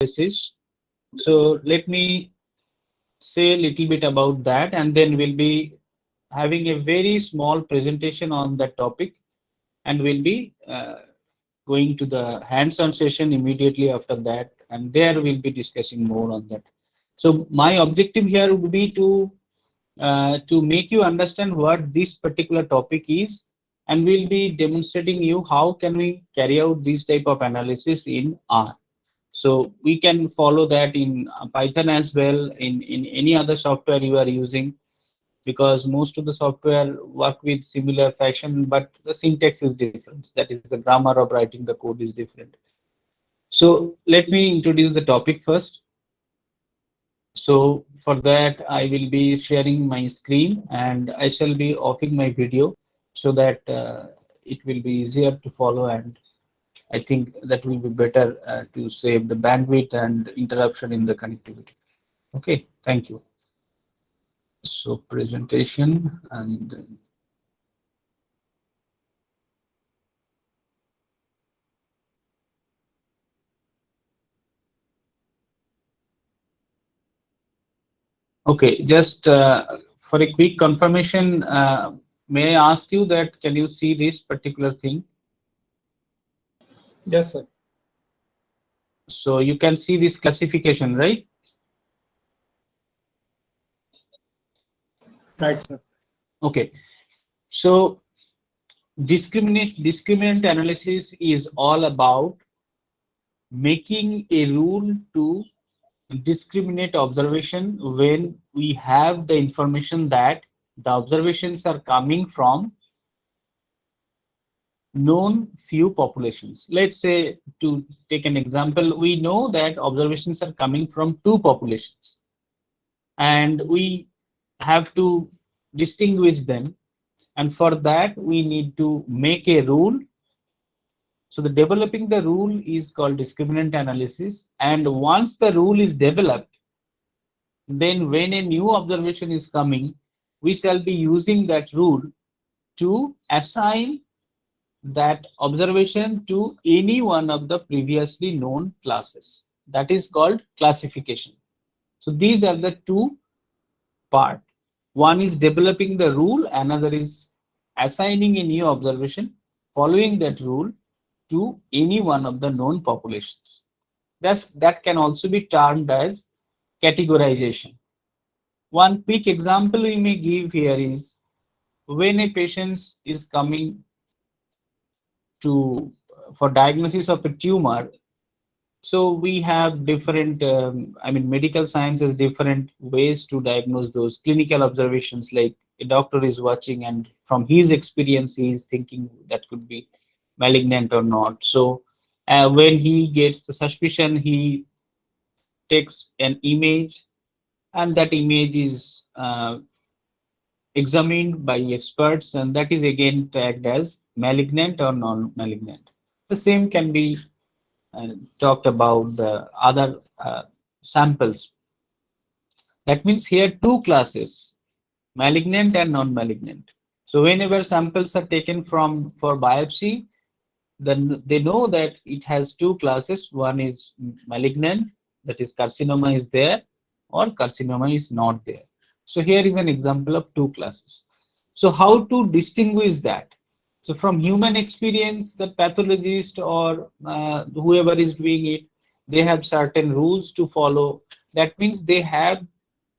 analysis. So let me say a little bit about that, and then we'll be having a very small presentation on that topic, and we'll be going to the hands-on session immediately after that, and there we'll be discussing more on that. So my objective here would be to make you understand what this particular topic is, and we'll be demonstrating you how can we carry out this type of analysis in R. So we can follow that in Python as well, in any other software you are using, because most of the software work with similar fashion, but the syntax is different. That is, the grammar of writing the code is different. So let me introduce the topic first. So for that, I will be sharing my screen and I shall be offing my video so that it will be easier to follow, and I think that will be better to save the bandwidth and interruption in the connectivity. Okay, thank you. So presentation, and okay, just for a quick confirmation, may I ask you that can you see this particular thing? Yes, sir. So you can see this classification, right? Right, sir. Okay. So discriminant analysis is all about making a rule to discriminate observation when we have the information that the observations are coming from known few populations. Let's say, to take an example, we know that observations are coming from two populations, and we have to distinguish them, and for that we need to make a rule. So the developing the rule is called discriminant analysis, and once the rule is developed, then when a new observation is coming, we shall be using that rule to assign that observation to any one of the previously known classes. That is called classification. So these are the two parts. One is developing the rule, another is assigning a new observation following that rule to any one of the known populations. That can also be termed as categorization. One quick example we may give here is when a patient is coming to for diagnosis of a tumor. So we have different, medical science has different ways to diagnose those clinical observations. Like a doctor is watching, and from his experience, he is thinking that could be malignant or not. So when he gets the suspicion, he takes an image, and that image is examined by experts, and that is again tagged as malignant or non-malignant. The same can be talked about the other samples. That means here two classes, malignant and non-malignant. So whenever samples are taken from for biopsy, then they know that it has two classes. One is malignant, that is carcinoma is there, or carcinoma is not there. So here is an example of two classes. So how to distinguish that? So from human experience, the pathologist or whoever is doing it, they have certain rules to follow. That means they have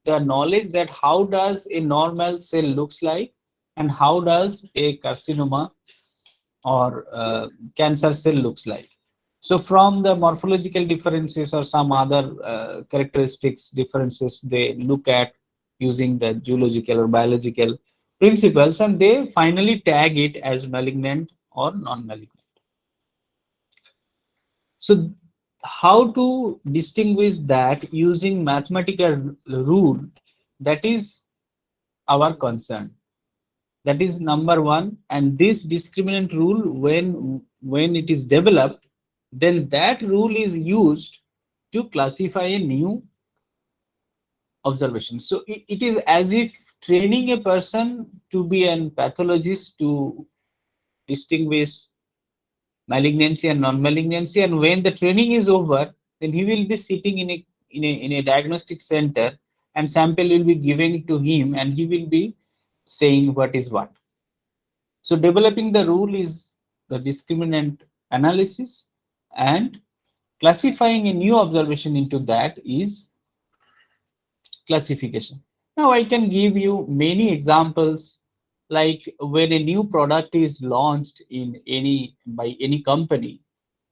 the knowledge that how does a normal cell looks like, and how does a carcinoma or cancer cell looks like. So from the morphological differences or some other characteristics differences, they look at using the zoological or biological principles, and they finally tag it as malignant or non-malignant. So how to distinguish that using mathematical rule, that is our concern. That is number one. And this discriminant rule, when it is developed, then that rule is used to classify a new observation. So it is as if training a person to be an pathologist to distinguish malignancy and non-malignancy, and when the training is over, then he will be sitting in a diagnostic center, and sample will be given to him, and he will be saying what is what. So developing the rule is the discriminant analysis, and classifying a new observation into that is classification. Now I can give you many examples, like when a new product is launched in any by any company,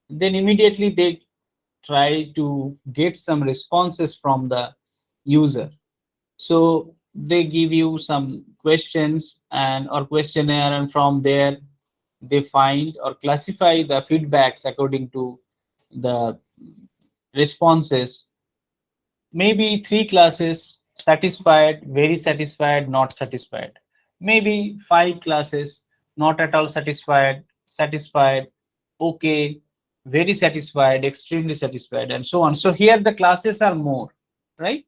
then immediately they try to get some responses from the user. So they give you some questions and or questionnaire, and from there they find or classify the feedbacks according to the responses. Maybe three classes: satisfied, very satisfied, not satisfied. Maybe five classes: not at all satisfied, satisfied, okay, very satisfied, extremely satisfied, and so on. So here the classes are more, right?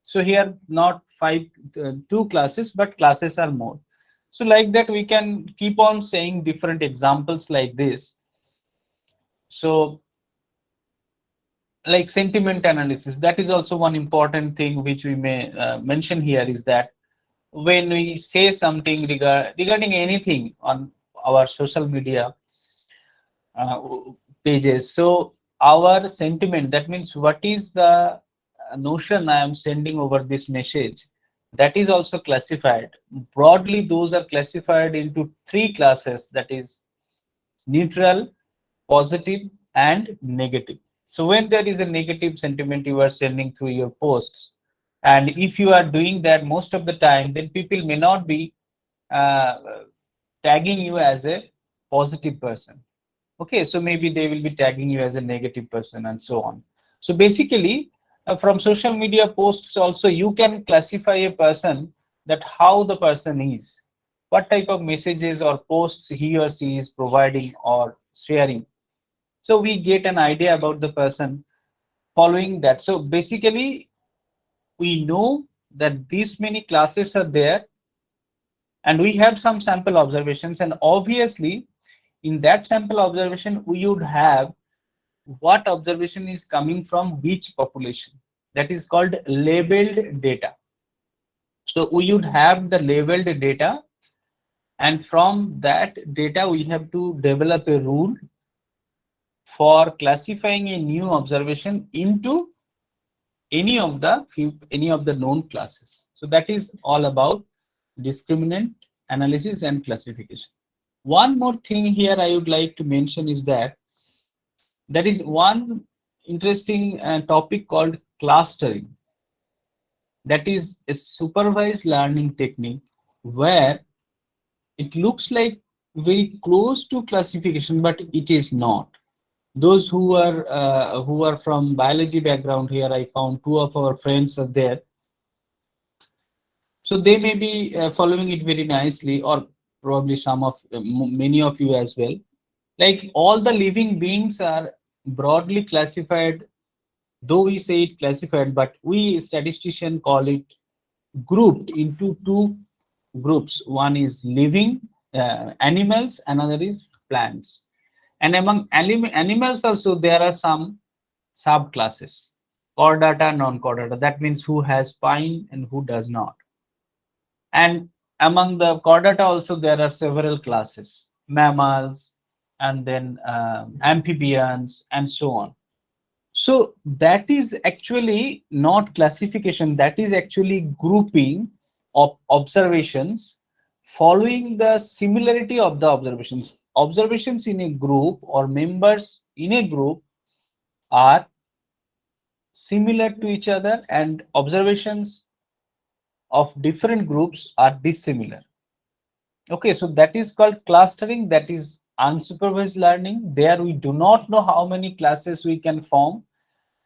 So here not five, two classes, but classes are more. So like that, we can keep on saying different examples like this. So like sentiment analysis, that is also one important thing which we may mention here, is that when we say something regarding anything on our social media uh, pages, so our sentiment, that means what is the notion I am sending over this message, that is also classified. Broadly, those are classified into three classes, that is neutral, positive, and negative. So when there is a negative sentiment you are sending through your posts, and if you are doing that most of the time, then people may not be uh, tagging you as a positive person. Okay, so maybe they will be tagging you as a negative person, and so on. So basically, from social media posts also, you can classify a person, that how the person is, what type of messages or posts he or she is providing or sharing. So we get an idea about the person following that. So basically, we know that these many classes are there, and we have some sample observations, and obviously in that sample observation we would have what observation is coming from which population. That is called labeled data. So we would have the labeled data, and from that data we have to develop a rule for classifying a new observation into any of the known classes. So that is all about discriminant analysis and classification. One more thing here I would like to mention is that there is one interesting topic called clustering. That is a supervised learning technique where it looks like very close to classification, but it is not. Those who are from biology background, here I found two of our friends are there, so they may be following it very nicely, or probably some of many of you as well. Like all the living beings are broadly classified, though we say it classified, but we statistician call it grouped into two groups. One is living animals, another is plants. And among animals also there are some subclasses: chordata, non-chordata. That means who has spine and who does not. And among the chordata also there are several classes: mammals, and then amphibians, and so on. So that is actually not classification, that is actually grouping of observations following the similarity of the observations. Observations in a group or members in a group are similar to each other, and observations of different groups are dissimilar. Okay, so that is called clustering, that is unsupervised learning. There we do not know how many classes we can form,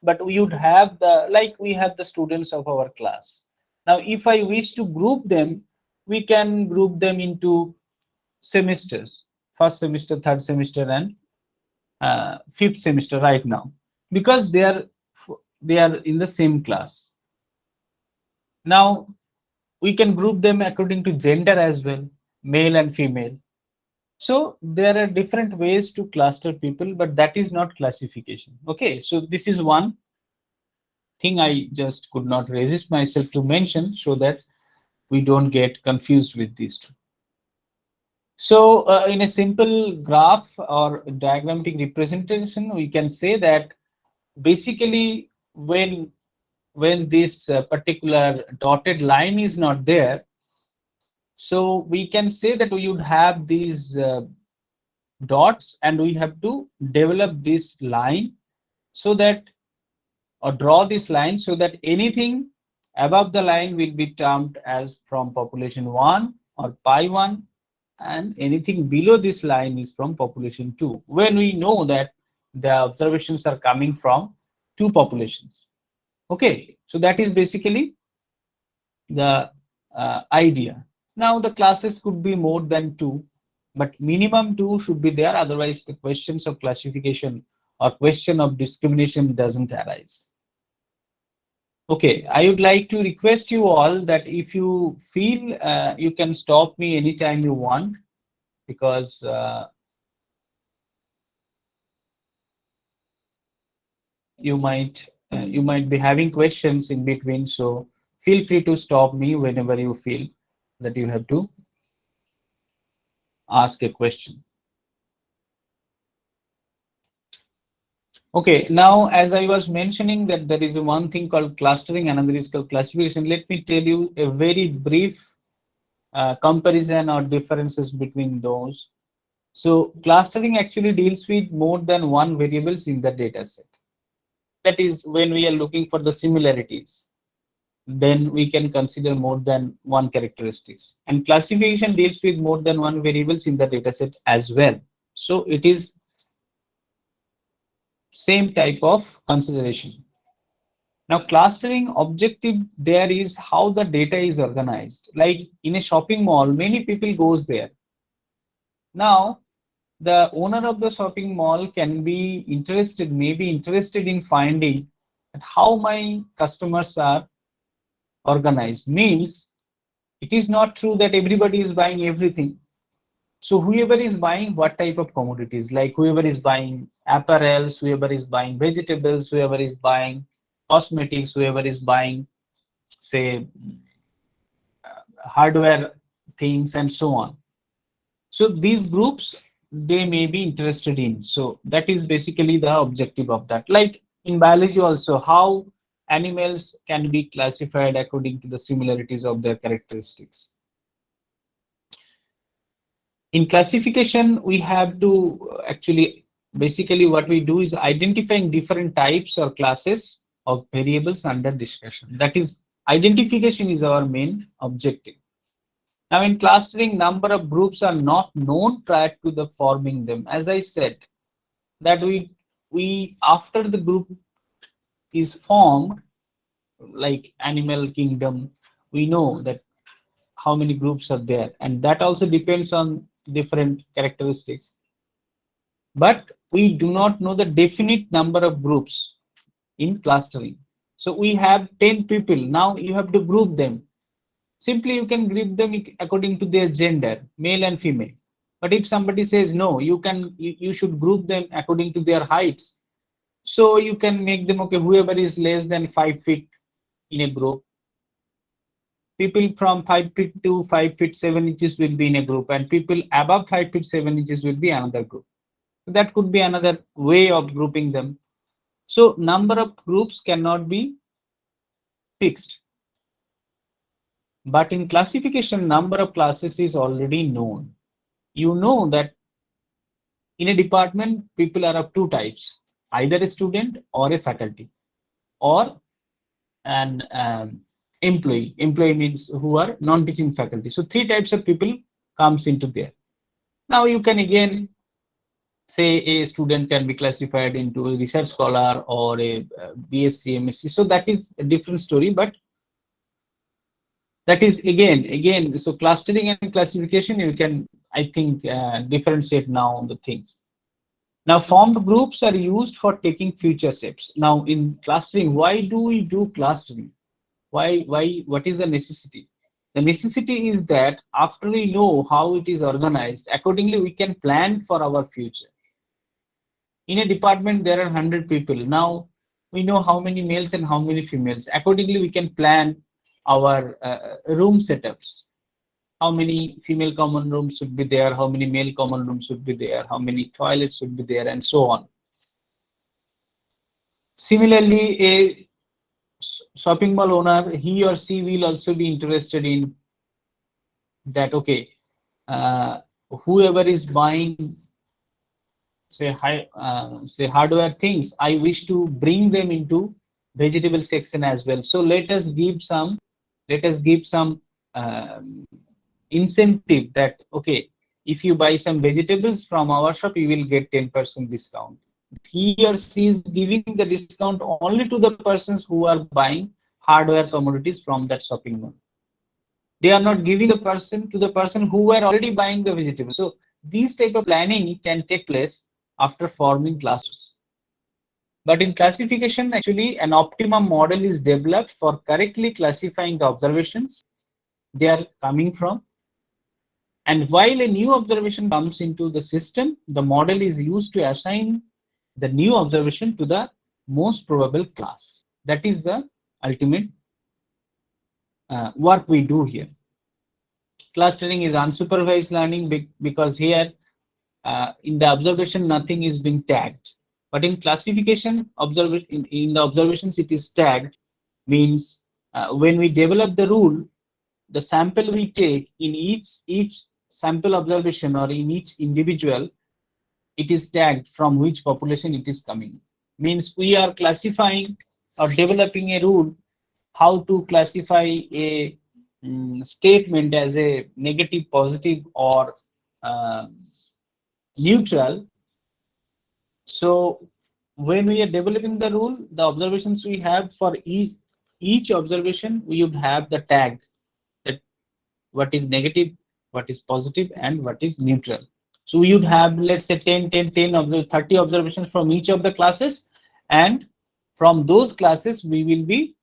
but we would have the, like we have the students of our class. Now if I wish to group them, we can group them into semesters: first semester, third semester, and fifth semester right now, because they are in the same class. Now we can group them according to gender as well, male and female. So there are different ways to cluster people, but that is not classification. Okay, so this is one thing I just could not resist myself to mention so that we don't get confused with these two. So in a simple graph or diagrammatic representation, we can say that basically when this particular dotted line is not there, so we can say that we would have these dots and we have to develop this line so that, or draw this line so that anything above the line will be termed as from population 1 or pi 1, and anything below this line is from population 2, when we know that the observations are coming from two populations. Okay, so that is basically the idea. Now the classes could be more than two, but minimum two should be there, otherwise the questions of classification or question of discrimination doesn't arise. Okay, I would like to request you all that if you feel you can stop me anytime you want, because you might be having questions in between. So feel free to stop me whenever you feel that you have to ask a question. Okay, now as I was mentioning that there is one thing called clustering, another is called classification. Let me tell you a very brief comparison or differences between those. So clustering actually deals with more than one variables in the data set. That is when we are looking for the similarities, then we can consider more than one characteristics. And classification deals with more than one variables in the data set as well. So it is same type of consideration. Now clustering objective there is how the data is organized. Like in a shopping mall, many people goes there. Now the owner of the shopping mall can be interested, maybe interested in finding how my customers are organized. Means it is not true that everybody is buying everything. So whoever is buying what type of commodities, like whoever is buying apparels, whoever is buying vegetables, whoever is buying cosmetics, whoever is buying, say, hardware things and so on. So these groups, they may be interested in. So that is basically the objective of that. Like in biology also, how animals can be classified according to the similarities of their characteristics. In classification, we have to actually, basically what we do is identifying different types or classes of variables under discussion. That is, identification is our main objective. Now in clustering, number of groups are not known prior to the forming them. As I said, that we after the group is formed, like animal kingdom, we know that how many groups are there, and that also depends on different characteristics. But we do not know the definite number of groups in clustering. So we have 10 people. Now you have to group them. Simply you can group them according to their gender, male and female. But if somebody says no, you should group them according to their heights. So you can make them, okay, whoever is less than 5 feet in a group. People from 5 feet to 5 feet 7 inches will be in a group, and people above 5 feet 7 inches will be another group. So that could be another way of grouping them. So number of groups cannot be fixed. But in classification, number of classes is already known. You know that in a department, people are of two types, either a student or a faculty or an employee. Employee means who are non-teaching faculty. So three types of people comes into there. Now you can again say a student can be classified into a research scholar or a BSc, MSc. So that is a different story, but that is again, so clustering and classification, you can, I think, differentiate now the things. Now formed groups are used for taking future steps. Now in clustering, why do we do clustering? Why, what is the necessity? The necessity is that after we know how it is organized, accordingly we can plan for our future. In a department, there are 100 people. Now we know how many males and how many females. Accordingly, we can plan our room setups. How many female common rooms should be there? How many male common rooms should be there? How many toilets should be there? And so on. Similarly, a shopping mall owner, he or she will also be interested in that. Okay, uh, whoever is buying say hardware things, I wish to bring them into vegetable section as well. So let us give some um, incentive that okay, if you buy some vegetables from our shop, you will get 10% discount. He or she is giving the discount only to the persons who are buying hardware commodities from that shopping mall. They are not giving the person who were already buying the vegetables. So these type of planning can take place after forming clusters. But in classification, actually, an optimum model is developed for correctly classifying the observations they are coming from. And while a new observation comes into the system, the model is used to assign the new observation to the most probable class. That is the ultimate work we do here. Clustering is unsupervised learning because here in the observation nothing is being tagged, but in classification observation in the observations it is tagged. Means when we develop the rule, the sample we take in each sample observation or in each individual, it is tagged from which population it is coming. Means we are classifying or developing a rule how to classify a statement as a negative, positive, or uh, neutral. So when we are developing the rule, the observations we have for each observation, we would have the tag that what is negative, what is positive, and what is neutral. So we would have, let's say, 30 observations from each of the classes, and from those classes we will be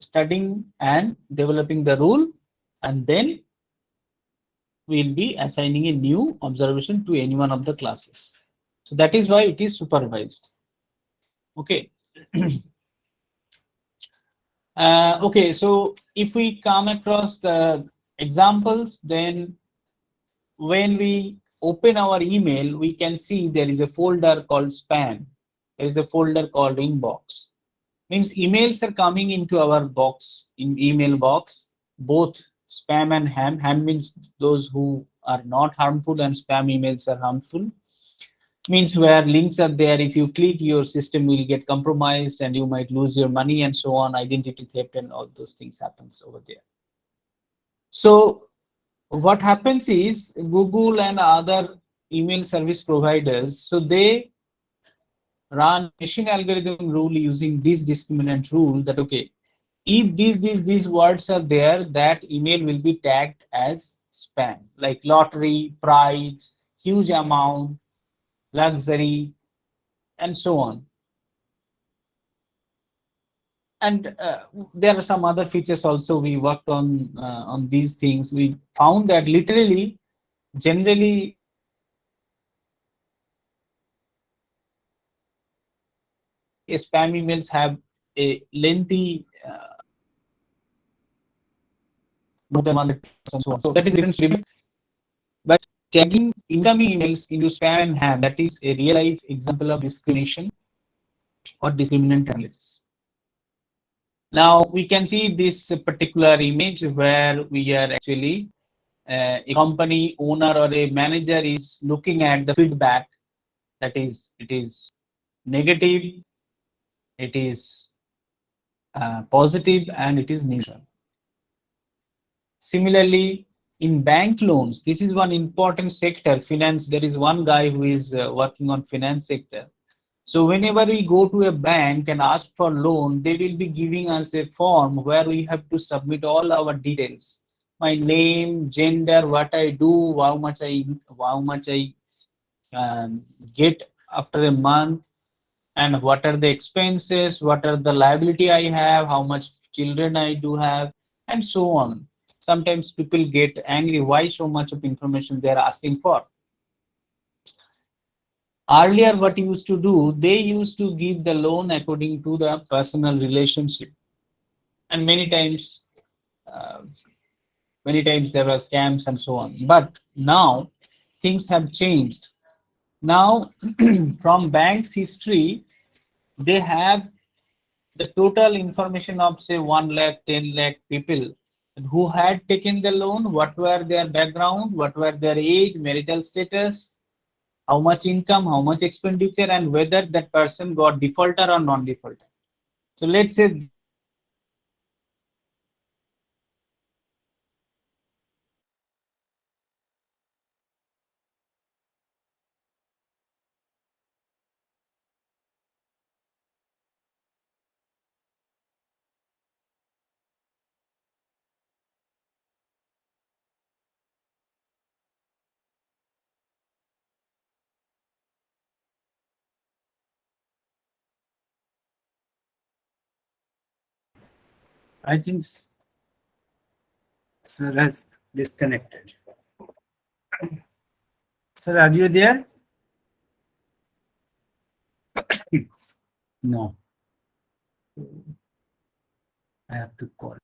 studying and developing the rule, and then we'll be assigning a new observation to any one of the classes. So that is why it is supervised. Okay. Okay, so if we come across the examples, then when we open our email, we can see there is a folder called spam. There is a folder called inbox. Means emails are coming into our box, in email box, both spam and ham. Ham means those who are not harmful, and spam emails are harmful. Means where links are there, if you click, your system will get compromised and you might lose your money and so on, identity theft and all those things happens over there. So what happens is Google and other email service providers, so they run machine algorithm rule using this discriminant rule that okay, if these words are there, that email will be tagged as spam, like lottery, prize, huge amount, luxury, and so on. And there are some other features also we worked on these things. We found that literally, generally, spam emails have a lengthy more than 100 and so on. So that is the difference between. But tagging incoming emails into spam and ham, that is a real life example of discrimination or discriminant analysis. Now we can see this particular image where we are actually a company owner or a manager is looking at the feedback, that is, it is negative, it is positive, and it is neutral. Similarly, in bank loans, this is one important sector, finance. There is one guy who is working on finance sector. So whenever we go to a bank and ask for loan, they will be giving us a form where we have to submit all our details, my name, gender, what I do, how much I get after a month, and what are the expenses, what are the liability I have, how much children I do have, and so on. Sometimes people get angry why so much of information they are asking for. Earlier, what used to do, they used to give the loan according to the personal relationship, and uh, many times there were scams and so on. But now things have changed. Now, from bank's history, they have the total information of say 1 lakh, 10 lakh people who had taken the loan, what were their background, what were their age, marital status, how much income, how much expenditure, and whether that person got defaulter or non-defaulter. So let's say I think sir has disconnected. Sir, are you there? No, I have to call.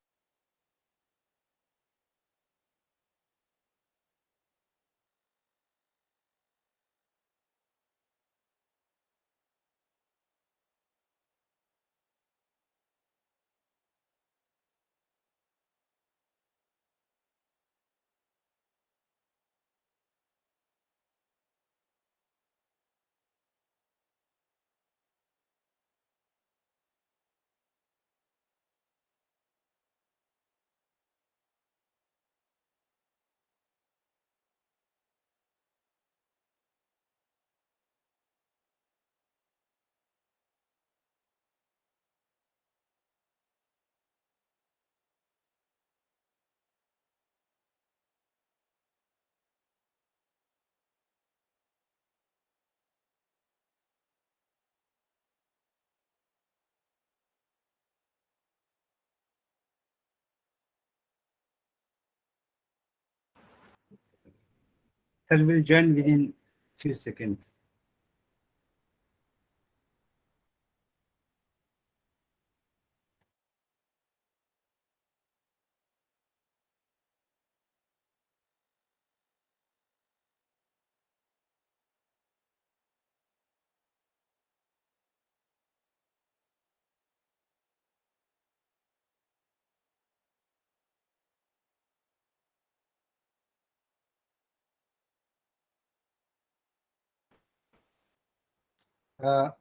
Sir will join within few seconds.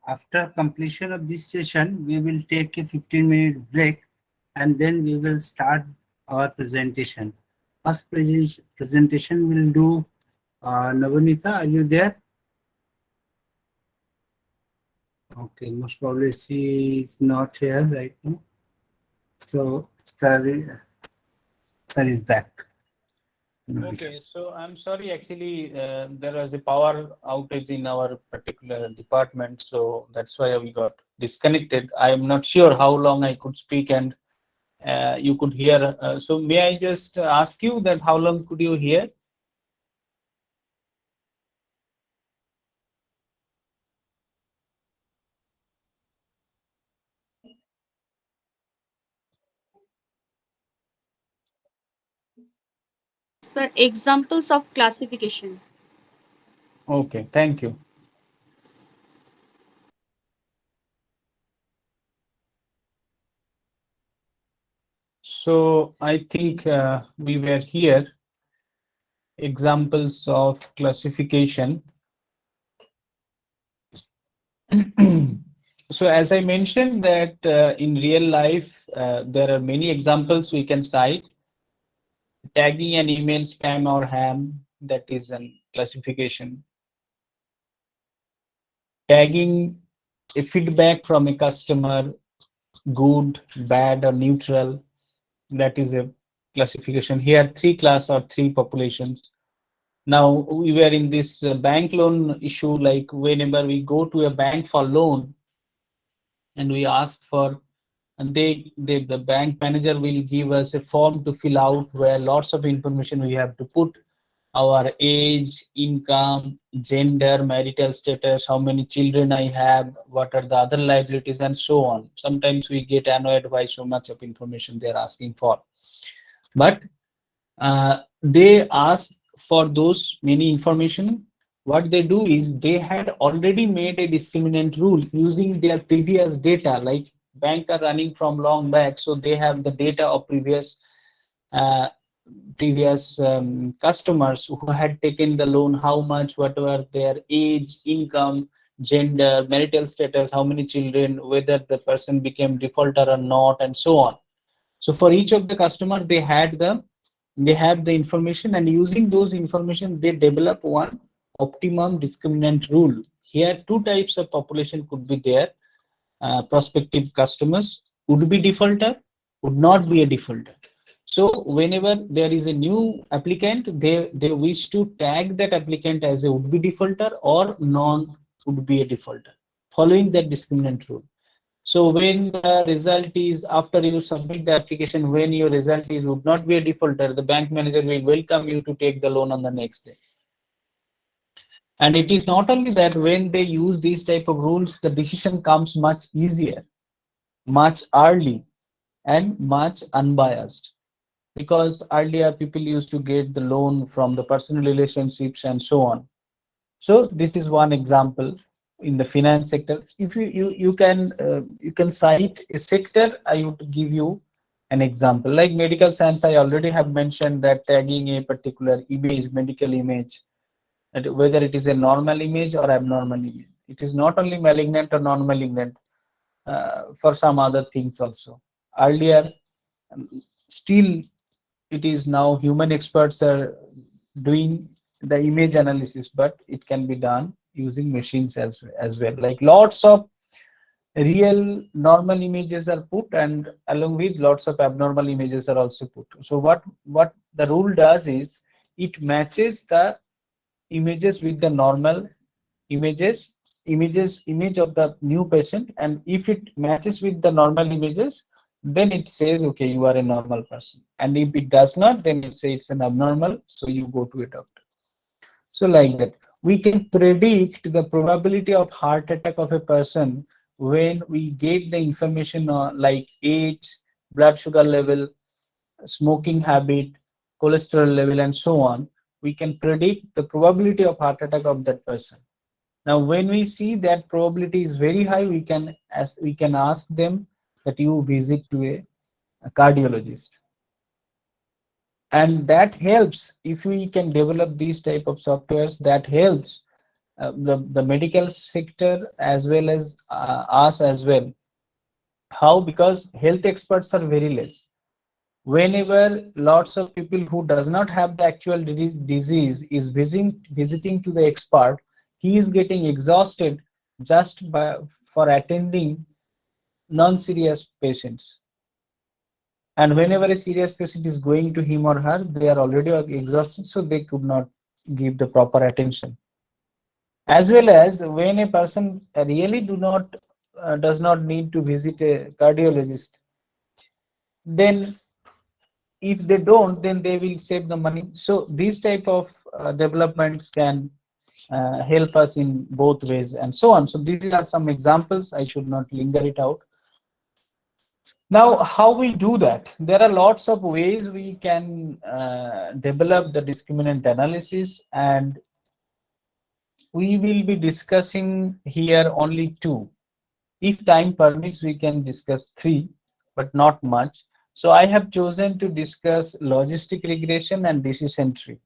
After completion of this session, we will take a 15-minute break and then we will start our presentation. First presentation will do Navanita. Are you there? Okay, most probably she is not here right now. So, sir is back. okay, so I'm sorry, actually, there was a power outage in our particular department, so that's why we got disconnected. I'm not sure how long I could speak and you could hear. So may I just ask you that how long could you hear? Sir, examples of classification. Okay, thank you. So I think we were here, examples of classification. So as I mentioned that in real life, there are many examples we can cite. Tagging an email spam or ham, that is a classification. Tagging a feedback from a customer, good, bad, or neutral, that is a classification. Here, three class or three populations. Now, we were in this bank loan issue, like whenever we go to a bank for loan and we ask for and the bank manager will give us a form to fill out where lots of information we have to put: our age, income, gender, marital status, how many children I have, what are the other liabilities, and so on. Sometimes we get annoyed by so much of information they are asking for. But they ask for those many information. What they do is they had already made a discriminant rule using their previous data. Like bank are running from long back, so they have the data of uh, previous customers who had taken the loan, how much, what were their age, income, gender, marital status, how many children, whether the person became defaulter or not, and so on. So for each of the customer, they have the information, and using those information, they develop one optimum discriminant rule. Here, two types of population could be there. Prospective customers would be defaulter, would not be a defaulter. So whenever there is a new applicant, they wish to tag that applicant as a would be defaulter or non would be a defaulter, following that discriminant rule. So when the result is, after you submit the application, when your result is would not be a defaulter, the bank manager will welcome you to take the loan on the next day. And it is not only that, when they use these type of rules, the decision comes much easier, much early, and much unbiased. Because earlier people used to get the loan from the personal relationships and so on. So this is one example in the finance sector. If you can cite a sector, I would give you an example. Like medical science, I already have mentioned that tagging a particular image, medical image, and whether it is a normal image or abnormal image. It is not only malignant or non-malignant, for some other things also. Earlier, um, still it is now human experts are doing the image analysis, but it can be done using machines as well. Like lots of real normal images are put, and along with lots of abnormal images are also put. So what the rule does is it matches the images with the normal image of the new patient, and if it matches with the normal images, then it says okay, you are a normal person, and if it does not, then it says it's an abnormal, so you go to a doctor. So like that, we can predict the probability of heart attack of a person when we get the information on like age, blood sugar level, smoking habit, cholesterol level, and so on. We can predict the probability of heart attack of that person. Now, when we see that probability is very high, we can ask them that you visit to a cardiologist, and that helps. If we can develop these type of softwares, that helps the medical sector as well as us as well. How? Because health experts are very less. Whenever lots of people who does not have the actual disease is visiting to the expert, he is getting exhausted just for attending non-serious patients. And whenever a serious patient is going to him or her, they are already exhausted, so they could not give the proper attention. As well as when a person really does not need to visit a cardiologist, then if they don't, then they will save the money. So these type of developments can help us in both ways and so on. So these are some examples. I should not linger it out. Now, how we do that? There are lots of ways we can develop the discriminant analysis, and we will be discussing here only two. If time permits, we can discuss three, but not much. So I have chosen to discuss logistic regression and decision tree.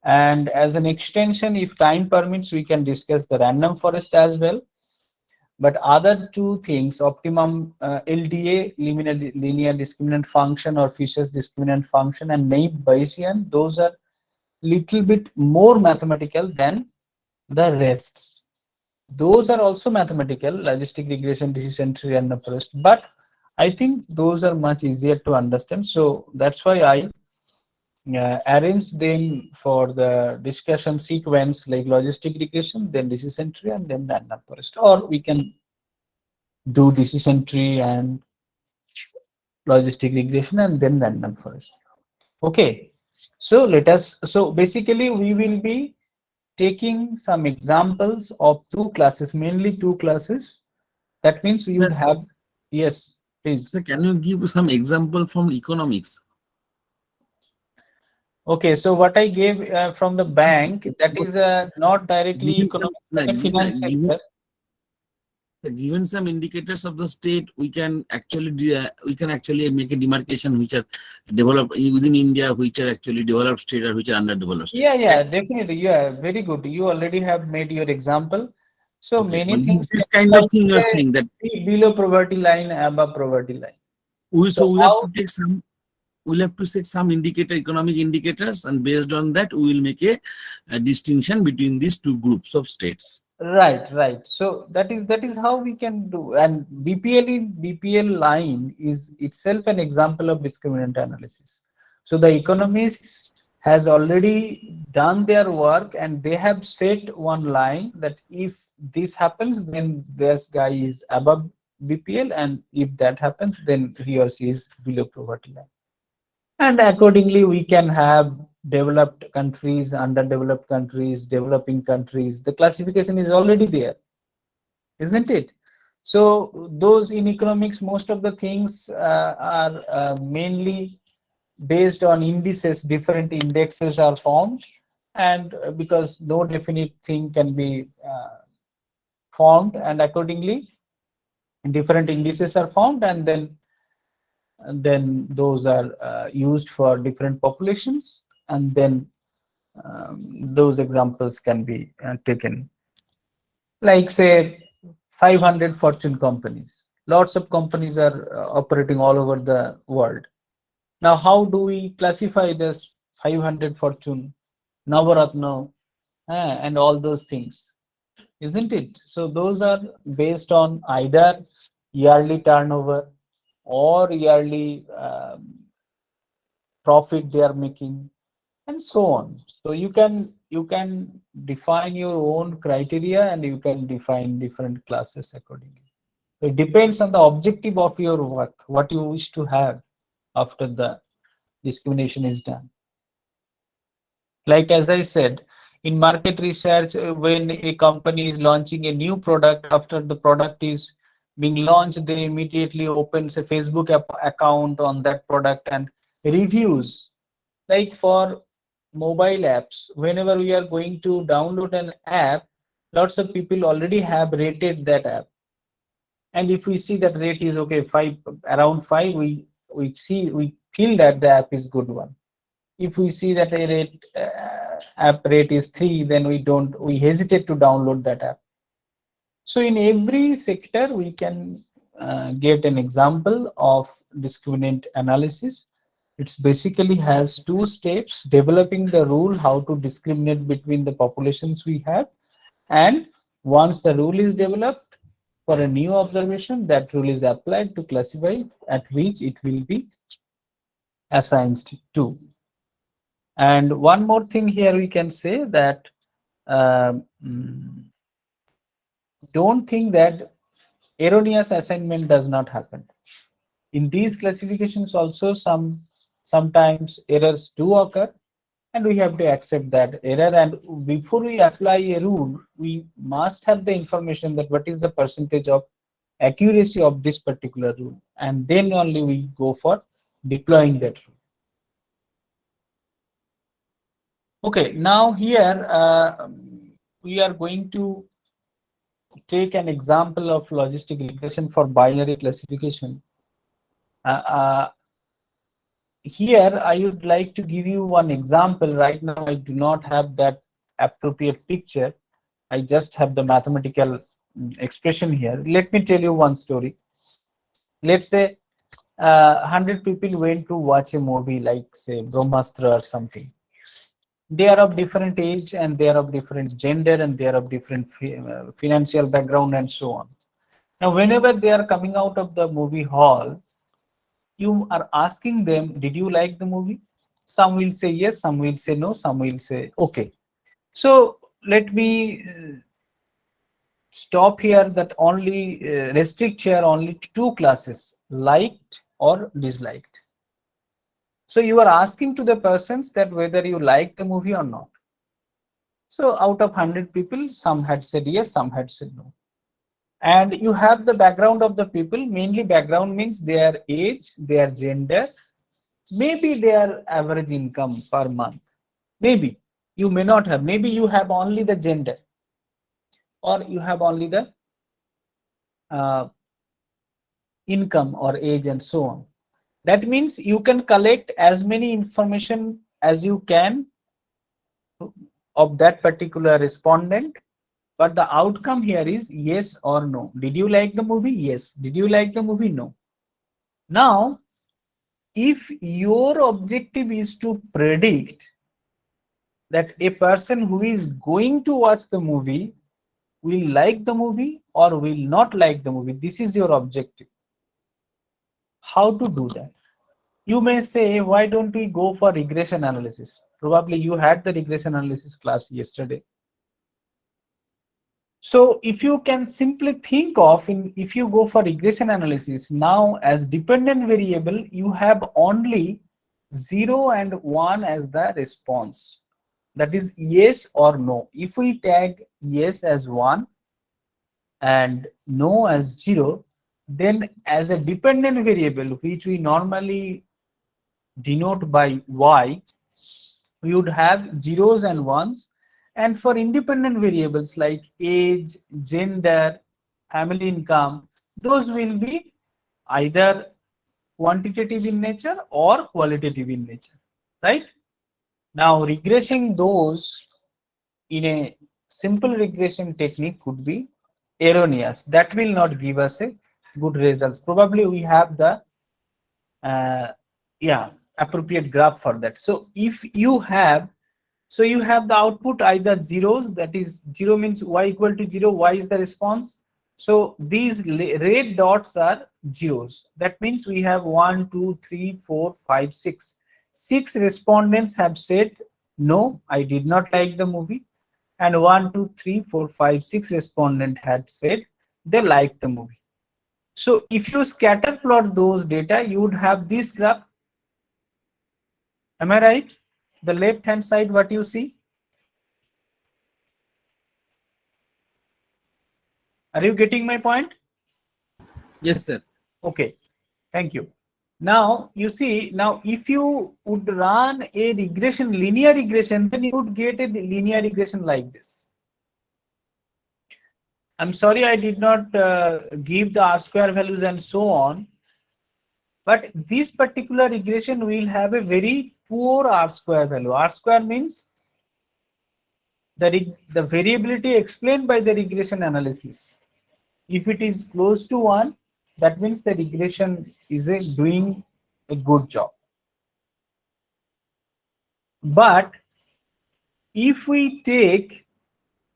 And as an extension, if time permits, we can discuss the random forest as well. But other two things, optimum LDA, linear discriminant function, or Fisher's discriminant function, and naive Bayesian, those are little bit more mathematical than the rests. Those are also mathematical, logistic regression, decision tree, and the forest, but I think those are much easier to understand. So that's why I arranged them for the discussion sequence, like logistic regression, then decision tree, and then random forest. Or we can do decision tree and logistic regression, and then random forest. Okay, so so basically we will be taking some examples of two classes, mainly two classes. That means we would Sir, have, yes, please. sir, can you give some example from economics? Okay, so what I gave from the bank, that is Suppose not directly given some economic, but a finance sector. given some indicators of the state, we can actually make a demarcation which are developed within India, which are actually developed state or which are underdeveloped Yeah, states. yeah, Right? definitely. Yeah, very good. You already have made your example. So Okay, many but things this can kind be of like thing you are say, saying that below poverty line, above poverty line. So we have how? to take some. We'll have to set some economic indicators, and based on that, we will make a distinction between these two groups of states. Right, right. So that is how we can do. And BPL line is itself an example of discriminant analysis. So the economists has already done their work, and they have set one line that if this happens, then this guy is above BPL, and if that happens, then he or she is below poverty line. And accordingly, we can have developed countries, underdeveloped countries, developing countries. The classification is already there, isn't it? So those in economics, most of the things are mainly based on indices. Different indexes are formed, and because no definite thing can be formed, and accordingly different indices are formed, and then those are used for different populations, and then those examples can be taken, like say 500 fortune companies. Lots of companies are operating all over the world. Now how do we classify this 500 fortune, navaratna, and all those things, isn't it? So those are based on either yearly turnover or yearly profit they are making, and so on. So you can define your own criteria, and you can define different classes accordingly. So it depends on the objective of your work, what you wish to have after the discrimination is done. Like as I said, in market research, when a company is launching a new product, after the product is being launched, they immediately opens a Facebook account on that product and reviews. Like for mobile apps, whenever we are going to download an app, lots of people already have rated that app. And if we see that rate is okay, five, around five, we feel that the app is good one. If we see that a app rate is 3, then we hesitate to download that app. So in every sector we can get an example of discriminant analysis. It's basically has two steps: developing the rule how to discriminate between the populations we have, and once the rule is developed for a new observation, that rule is applied to classify at which it will be assigned to. And one more thing here we can say that um, mm, don't think that erroneous assignment does not happen. In these classifications also sometimes errors do occur, and we have to accept that error. And before we apply a rule, we must have the information that what is the percentage of accuracy of this particular rule, and then only we go for deploying that rule. Okay, now here we are going to take an example of logistic regression for binary classification. Uh, uh, Here, I would like to give you one example. Right now, I do not have that appropriate picture. I just have the mathematical expression here. Let me tell you one story. Let's say 100 people went to watch a movie like, say, Brahmastra or something. They are of different age, and they are of different gender, and they are of different financial background, and so on. Now, whenever they are coming out of the movie hall, you are asking them, did you like the movie? Some will say yes, some will say no, some will say okay. So let me stop here, that only restrict here only to two classes: liked or disliked. So you are asking to the persons that whether you like the movie or not. So out of 100 people, some had said yes, some had said no. And you have the background of the people. Mainly background means their age, their gender, maybe their average income per month. Maybe you may not have, maybe you have only the gender, or you have only the uh, income or age and so on. That means you can collect as many information as you can of that particular respondent, but the outcome here is yes or no. Did you like the movie? Yes. Did you like the movie? No. Now, if your objective is to predict that a person who is going to watch the movie will like the movie or will not like the movie, this is your objective. How to do that? You may say, why don't we go for regression analysis? Probably you had the regression analysis class yesterday. So if you can simply think of, if you go for regression analysis, now as dependent variable, you have only 0 and 1 as the response. That is yes or no. If we tag yes as 1 and no as 0, then as a dependent variable, which we normally denote by y, we would have zeros and ones. And for independent variables like age, gender, family income, those will be either quantitative in nature or qualitative in nature, right? Now regressing those in a simple regression technique could be erroneous. That will not give us a good results. Probably we have the uh, yeah, appropriate graph for that. So if you have, so you have the output either zeros, that is 0 means y equal to 0, y is the response. So these red dots are zeros. That means we have 1, 2, 3, 4, 5, 6. 6 respondents have said no, I did not like the movie. And 1, 2, 3, 4, 5, 6 respondent had said they liked the movie. So if you scatter plot those data, you would have this graph. Am I right? The left hand side, what you see? Are you getting my point? Yes, sir. Okay, thank you. Now you see, now if you would run a regression, linear regression, then you would get a linear regression like this. I'm sorry I did not give the R-square values and so on, but this particular regression will have a very poor R-square value. R-square means the variability explained by the regression analysis. If it is close to 1, that means the regression is doing a good job. But if we take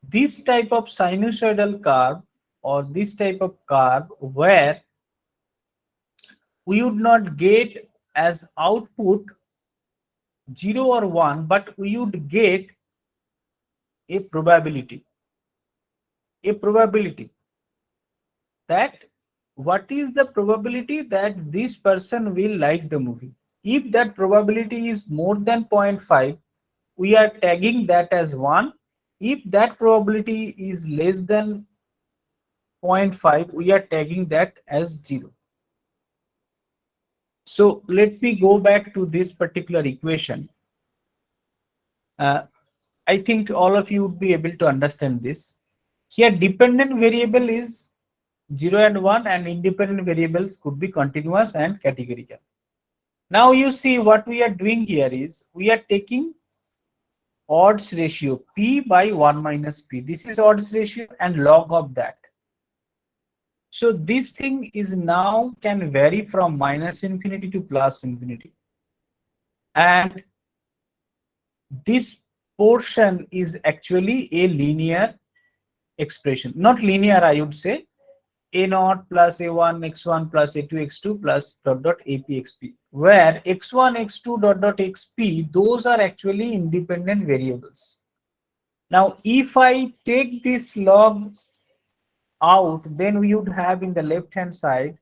this type of sinusoidal curve or this type of curve where we would not get as output 0 or 1, but we would get a probability. A probability that what is the probability that this person will like the movie. If that probability is more than 0.5, we are tagging that as 1. If that probability is less than 0.5, we are tagging that as 0. So let me go back to this particular equation. I think all of you would be able to understand this. Here dependent variable is 0 and 1, and independent variables could be continuous and categorical. Now you see what we are doing here is we are taking odds ratio p by 1 minus p. This is odds ratio and log of that. So this thing is now can vary from minus infinity to plus infinity. And this portion is actually a linear expression. Not linear, I would say. A0 plus A1 x1 plus A2 x2 plus dot dot AP xp, where x1 x2 dot dot xp, those are actually independent variables. Now if I take this log out, then we would have in the left hand side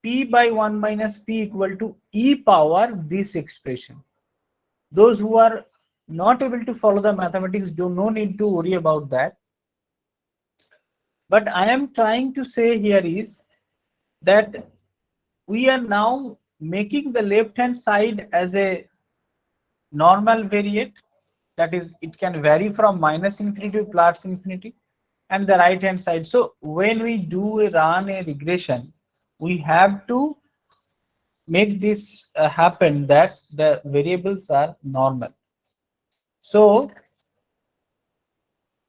p by 1 minus p equal to e power this expression. Those who are not able to follow the mathematics do no need to worry about that. But I am trying to say here is that we are now making the left hand side as a normal variate, that is it can vary from minus infinity to plus infinity, and the right hand side. So when we run a regression, we have to make this happen that the variables are normal. So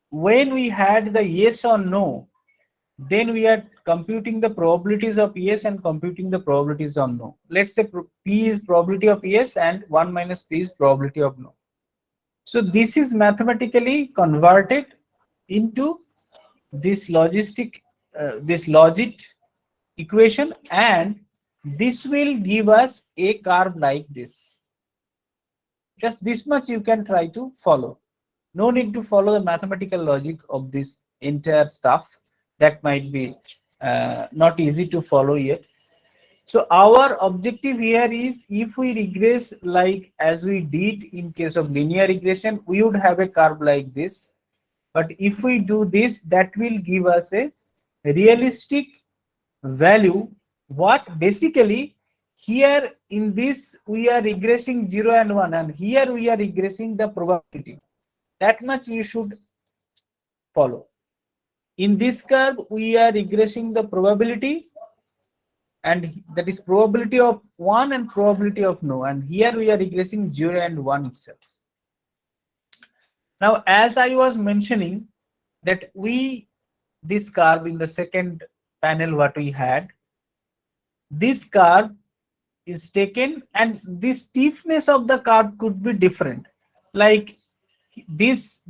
when we had the yes or no, then we are computing the probabilities of yes and computing the probabilities of no. Let's say p is probability of yes and 1 minus p is probability of no. So this is mathematically converted into this this logic equation, and this will give us a curve like this. Just this much you can try to follow. No need to follow the mathematical logic of this entire stuff. That might be not easy to follow yet. So our objective here is, if we regress like as we did in case of linear regression, we would have a curve like this. But if we do this, that will give us a realistic value. What basically here in this we are regressing 0 and 1, and here we are regressing the probability. That much you should follow. In this curve we are regressing the probability, and that is probability of 1 and probability of no, and here we are regressing 0 and 1 itself. Now as I was mentioning that this curve in the second panel what we had, this curve is taken and the stiffness of the curve could be different. Like this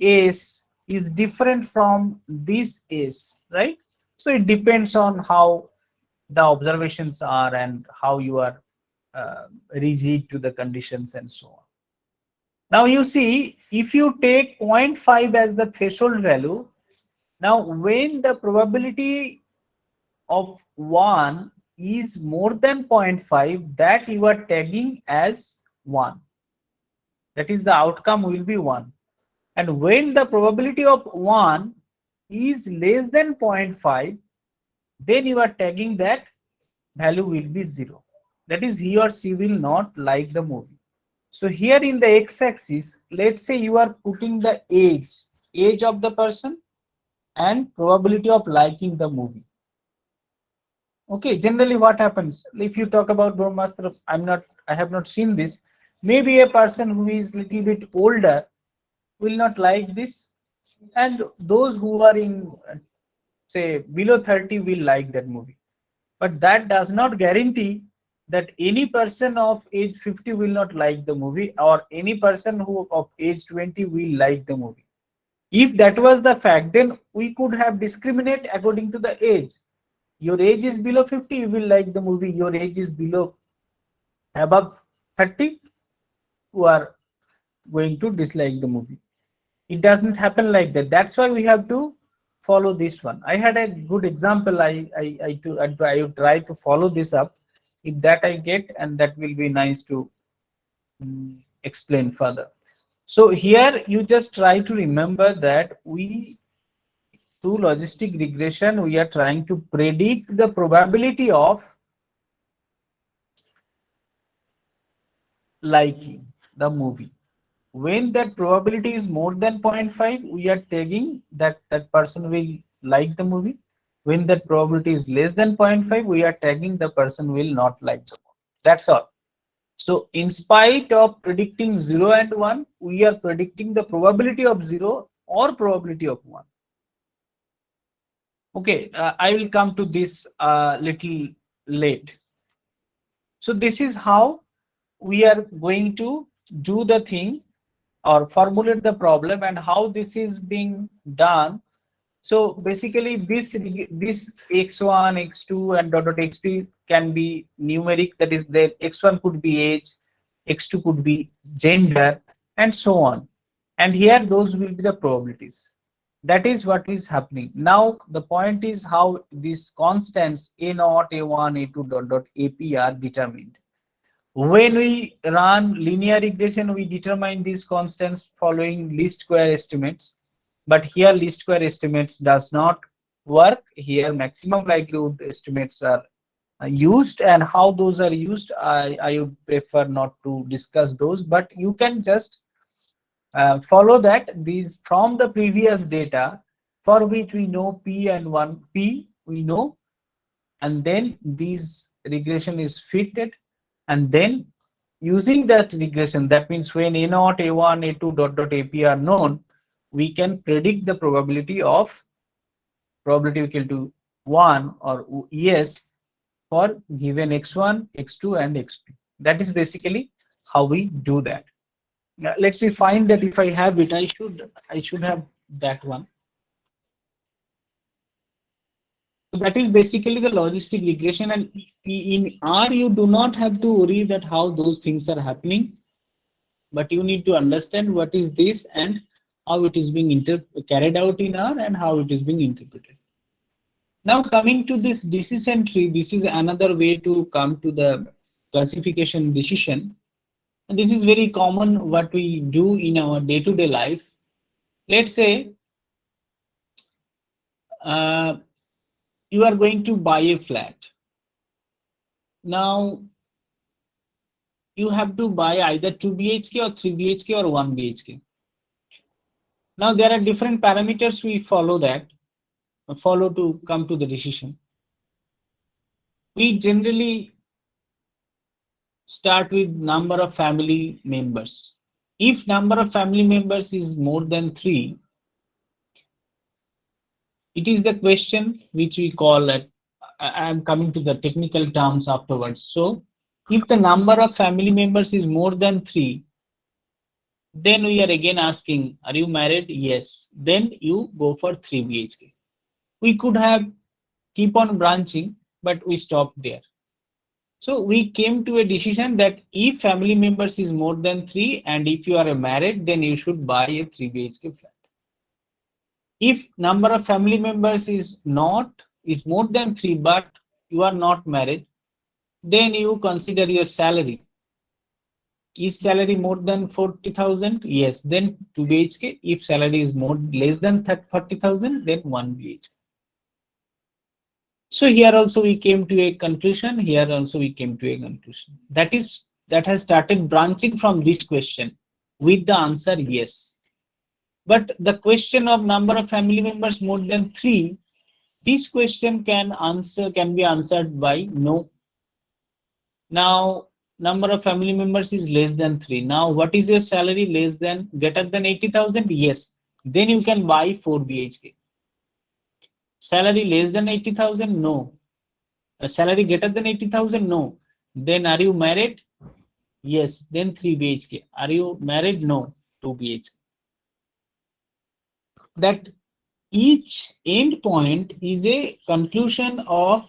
ace is different from this ace, right? So it depends on how the observations are and how you are rigid to the conditions and so on. Now you see, if you take 0.5 as the threshold value, now when the probability of 1 is more than 0.5, that you are tagging as 1. That is, the outcome will be 1. And when the probability of 1 is less than 0.5, then you are tagging that value will be 0. That is, he or she will not like the movie. So here in the x-axis, let's say you are putting the age of the person and probability of liking the movie. Okay, generally what happens, if you talk about Brahmastra, I have not seen this. Maybe a person who is little bit older will not like this, and those who are in say below 30 will like that movie. But that does not guarantee that any person of age 50 will not like the movie, or any person who of age 20 will like the movie. If that was the fact, then we could have discriminate according to the age. Your age is below 50, you will like the movie. Your age is above 30, you are going to dislike the movie. It doesn't happen like that. That's why we have to follow this one. I had a good example. I would try to follow this up. If that I get, and that will be nice to explain further. So here you just try to remember that through logistic regression, we are trying to predict the probability of liking the movie. When that probability is more than 0.5, we are tagging that person will like the movie. When that probability is less than 0.5, we are tagging the person will not like the movie. That's all. So in spite of predicting 0 and 1, we are predicting the probability of 0 or probability of 1. Okay, I will come to this little late. So this is how we are going to do the thing or formulate the problem, and how this is being done. So basically this x1, x2 and dot x2 can be numeric, that is that x1 could be age, x2 could be gender, and so on. And here those will be the probabilities. That is what is happening. Now the point is how these constants a0, a1, a2 dot dot ap are determined. When we run linear regression, we determine these constants following least square estimates. But here least square estimates does not work. Here maximum likelihood estimates are used, and how those are used, I would prefer not to discuss those, but you can just follow that these from the previous data for which we know p and 1p we know, and then these regression is fitted, and then using that regression, that means when a0, a1, a2 dot dot ap are known, we can predict the probability of probability equal to 1 or yes for given x1, x2 and x2. That is basically how we do that. Now, let me find that. If I have it, I should have that one. So that is basically the logistic regression, and in R you do not have to worry that how those things are happening, but you need to understand what is this and how it is being carried out in R and how it is being interpreted. Now coming to this decision tree, this is another way to come to the classification decision. And this is very common what we do in our day-to-day life. Let's say you are going to buy a flat. Now you have to buy either 2 BHK or 3 BHK or 1 BHK. Now there are different parameters we follow to come to the decision. We generally start with number of family members. If number of family members is more than 3, it is the question which we call it. I am coming to the technical terms afterwards. So if the number of family members is more than 3, then we are again asking, are you married? Yes. Then you go for 3 BHK. We could have keep on branching, but we stopped there. So we came to a decision that if family members is more than 3 and if you are married, then you should buy a 3 BHK flat. If number of family members is more than 3 but you are not married, then you consider your salary. Is salary more than 40,000? Yes, then 2 BHK. If salary is less than 40,000, then 1 BHK. So here also we came to a conclusion. Here also we came to a conclusion. That has started branching from this question with the answer yes. But the question of number of family members more than 3, this question can be answered by no. Now number of family members is less than 3. Now what is your salary? Greater than 80,000? Yes. Then you can buy 4 BHK. Salary less than 80,000? No. A salary greater than 80,000? No. Then are you married? Yes. Then 3 BHK. Are you married? No. 2 BHK. That each end point is a conclusion of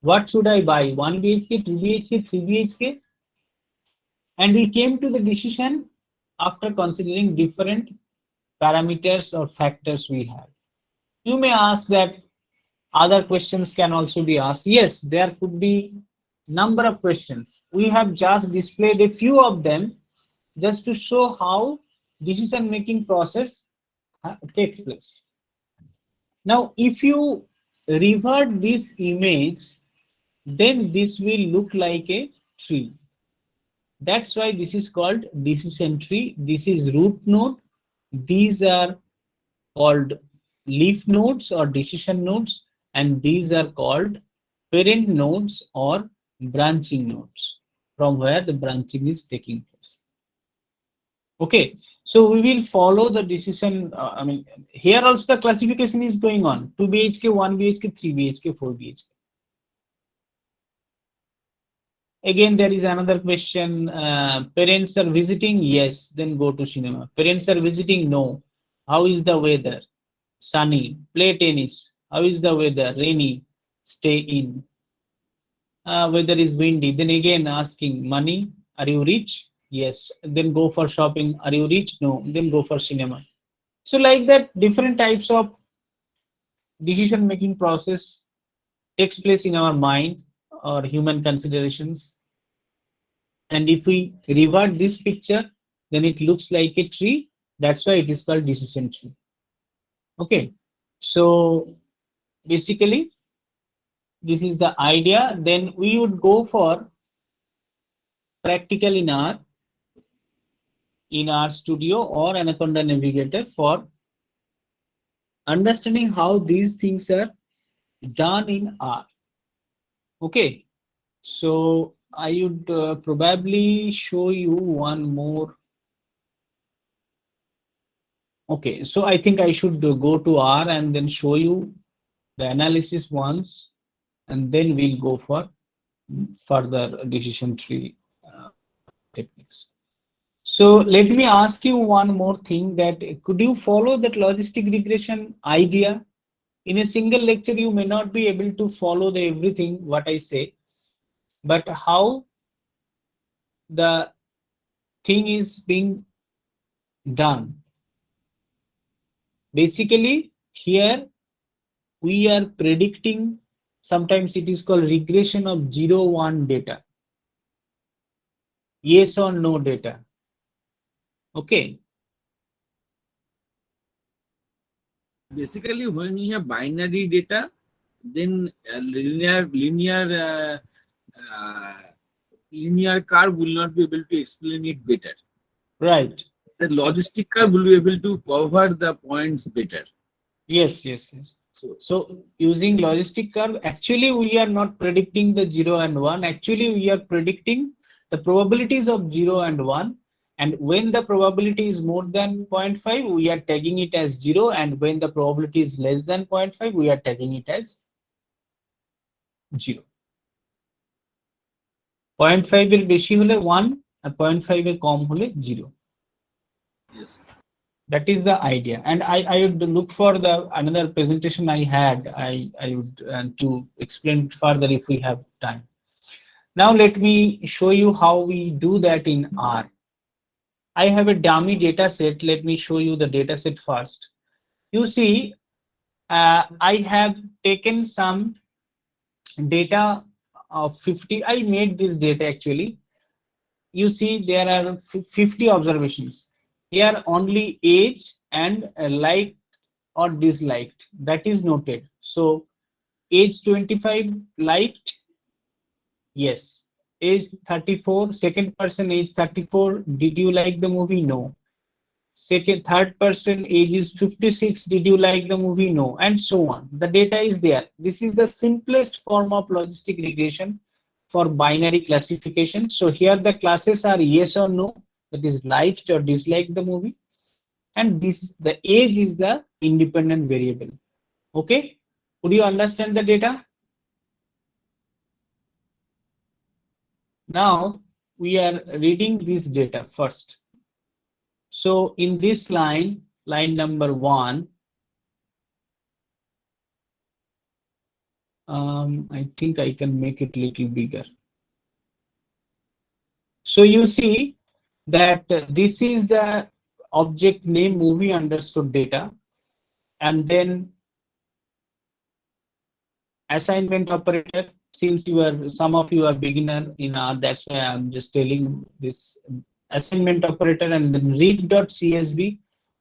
what should I buy, 1 BHK, 2 BHK, 3 BHK, and we came to the decision after considering different parameters or factors we have. You may ask that other questions can also be asked. Yes, there could be number of questions. We have just displayed a few of them just to show how decision making process takes place. Now, if you revert this image, then this will look like a tree. That's why this is called decision tree. This is root node. These are called leaf nodes or decision nodes, and these are called parent nodes or branching nodes, from where the branching is taking place. Okay, so we will follow the decision. Here also the classification is going on: 2 BHK, 1 BHK, 3 BHK, 4 BHK. Again, there is another question. Parents are visiting? Yes, then go to cinema. Parents are visiting? No. How is the weather? Sunny. Play tennis. How is the weather? Rainy. Stay in. Weather is windy. Then again asking money. Are you rich? Yes. Then go for shopping. Are you rich? No. Then go for cinema. So like that, different types of decision making process takes place in our mind or human considerations. And if we revert this picture, then it looks like a tree. That's why it is called decision tree. Okay. So basically, this is the idea. Then we would go for practical in our studio or Anaconda Navigator for understanding how these things are done in R. Okay. So I would probably show you one more. Okay, so I think I should go to R and then show you the analysis once, and then we'll go for further decision tree techniques. So let me ask you one more thing, that could you follow that logistic regression idea? In a single lecture, you may not be able to follow the everything what I say, but how the thing is being done. Basically, here we are predicting, sometimes it is called regression of 0-1 data, yes or no data. Okay. Basically, when we have binary data, then linear curve will not be able to explain it better. Right. The logistic curve will be able to cover the points better. Yes. So using logistic curve, actually we are not predicting the 0 and 1. Actually, we are predicting the probabilities of 0 and 1. And when the probability is more than 0.5, we are tagging it as 0. And when the probability is less than 0.5, we are tagging it as 0. 0.5 এর বেশি হলে 1 আর 0.5 এর কম হলে 0. Yes. That is the idea. And I would look for the another presentation I had. I would to explain it further if we have time. Now let me show you how we do that in R. I have a dummy data set. Let me show you the data set first. You see, I have taken some data of 50. I made this data actually. You see, there are 50 observations. Here only age and liked or disliked, that is noted. So age 25 liked, yes. Age 34, second person age 34, did you like the movie? No. Third person age is 56, did you like the movie? No. And so on. The data is there. This is the simplest form of logistic regression for binary classification. So here the classes are yes or no, that is liked or disliked the movie, and this, the age is the independent variable. Okay, would you understand the data? Now we are reading this data first. So in this line number 1, I think I can make it little bigger. So you see that this is the object name movie understood data, and then assignment operator. Since you are, some of you are beginner in R, that's why I'm just telling this assignment operator, and then read.csv.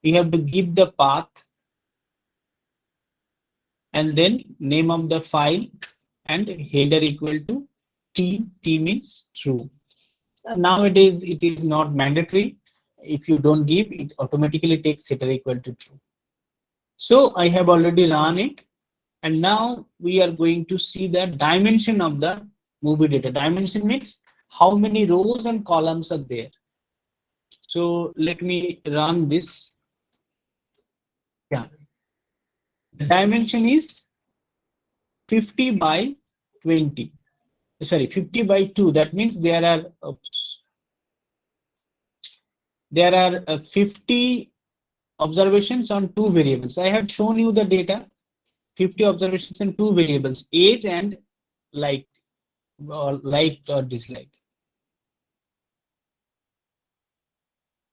We have to give the path and then name of the file and header equal to t. T means true. Nowadays it is not mandatory. If you don't give, it automatically takes header equal to true. So I have already run it, and now we are going to see the dimension of the movie data. Dimension means how many rows and columns are there. So let me run this. Yeah, the dimension is 50 by 20. Sorry, 50 by 2. That means there are 50 observations on 2 variables. I have shown you the data. 50 observations and 2 variables, age and liked or disliked.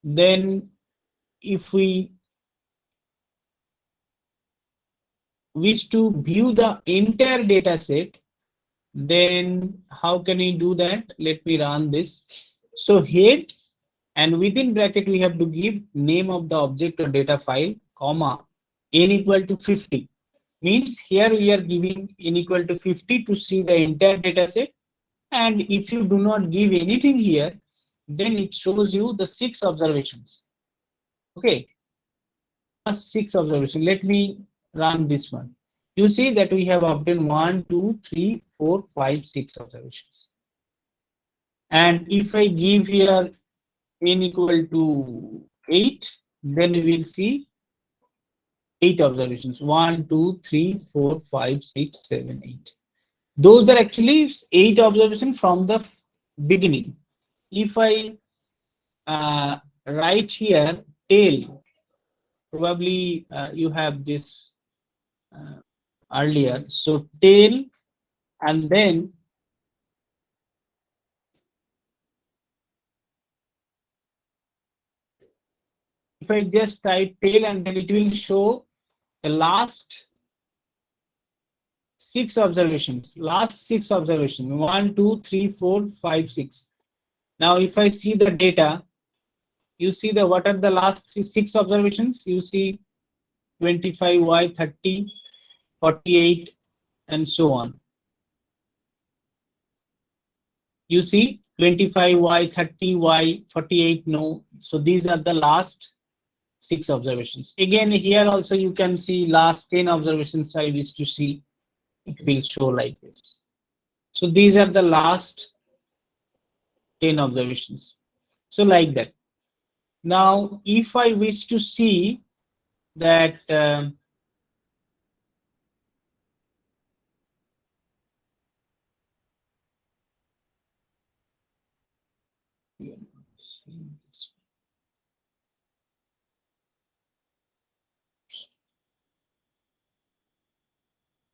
Then if we wish to view the entire data set, then how can we do that? Let me run this. So head, and within bracket we have to give name of the object or data file, comma, n equal to 50. Means here we are giving n equal to 50 to see the entire data set. And if you do not give anything here, then it shows you the 6 observations. Okay, 6 observations. Let me run this one. You see that we have obtained 1, 2, 3, 4, 5, 6 observations. And if I give here n equal to 8, then we will see 8 observations. 1, 2, 3, 4, 5, 6, 7, 8. Those are actually 8 observations from the beginning. If I write here tail, probably you have this earlier. So tail, and then if I just type tail, and then it will show the last 6 observations. Last 6 observations. 1, 2, 3, 4, 5, 6. Now, if I see the data, you see the what are the last 6 observations? You see 25y, 30, 48, and so on. You see 25y, 30y, 48, no. So these are the last 6 observations. Again, here also you can see last 10 observations I wish to see. It will show like this. So these are the last 10 observations. So like that. Now, if I wish to see that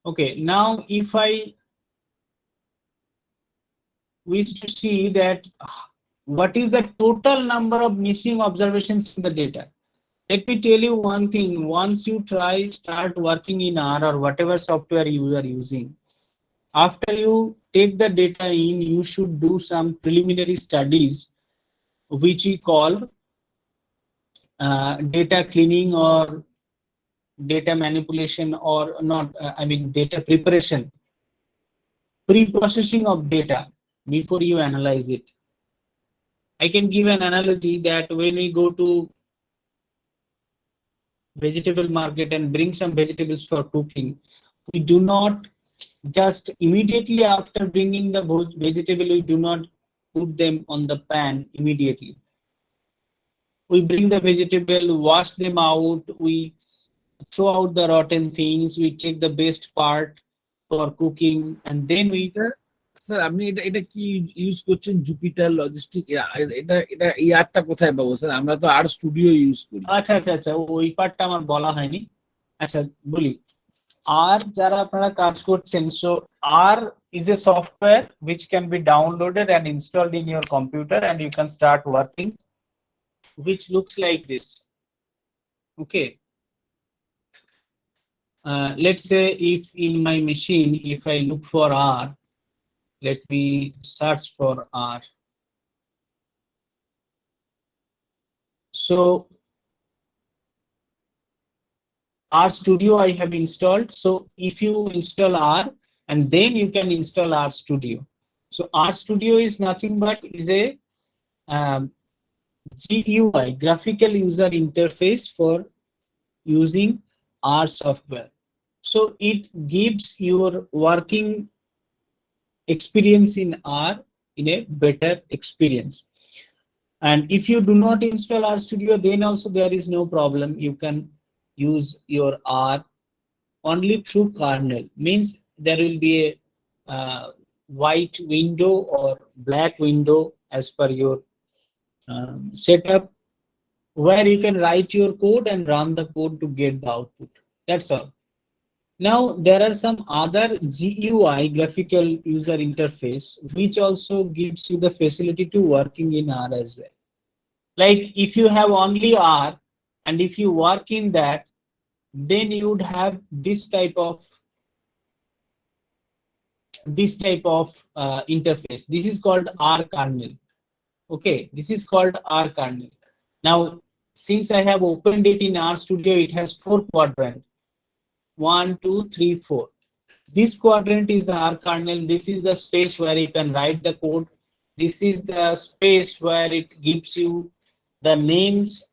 okay, now if I wish to see that what is the total number of missing observations in the data. Let me tell you one thing. Once you start working in R or whatever software you are using, after you take the data in, you should do some preliminary studies, which we call data cleaning or data manipulation, or not, I mean data preparation, pre-processing of data before you analyze it. I can give an analogy that when we go to vegetable market and bring some vegetables for cooking, we do not just immediately after bringing the vegetable, we do not put them on the pan immediately. We bring the vegetable, wash them out, we throw out the rotten things, we take the best part for cooking, and then we sir আপনি এটা কি use করছেন? Jupiter logistic, এটা এটা এই আরটা কোথায় পাবো স্যার? আমরা তো আর স্টুডিও ইউজ করি। আচ্ছা আচ্ছা আচ্ছা, ওই পার্টটা আমার বলা হয়নি। আচ্ছা বলি, আর যারা আপনারা কাজ করছেন, সো আর is a software which can be downloaded and installed in your computer, and you can start working, which looks like this. Okay, let's say if in my machine, if I look for R, let me search for R. So R Studio I have installed. So if you install R, and then you can install R Studio. So R Studio is nothing but is a GUI, graphical user interface, for using R software. So it gives your working experience in R in a better experience. And if you do not install R Studio, then also there is no problem. You can use your R only through kernel. Means there will be a white window or black window as per your setup, where you can write your code and run the code to get the output. That's all. Now there are some other GUI, graphical user interface, which also gives you the facility to working in R as well. Like if you have only R, and if you work in that, then you would have this type of interface. This is called R kernel. Okay, this is called R kernel. Now, since I have opened it in R Studio, it has 4 quadrants. 1, 2, 3, 4. This quadrant is the R kernel. This is the space where you can write the code. This is the space where it gives you the names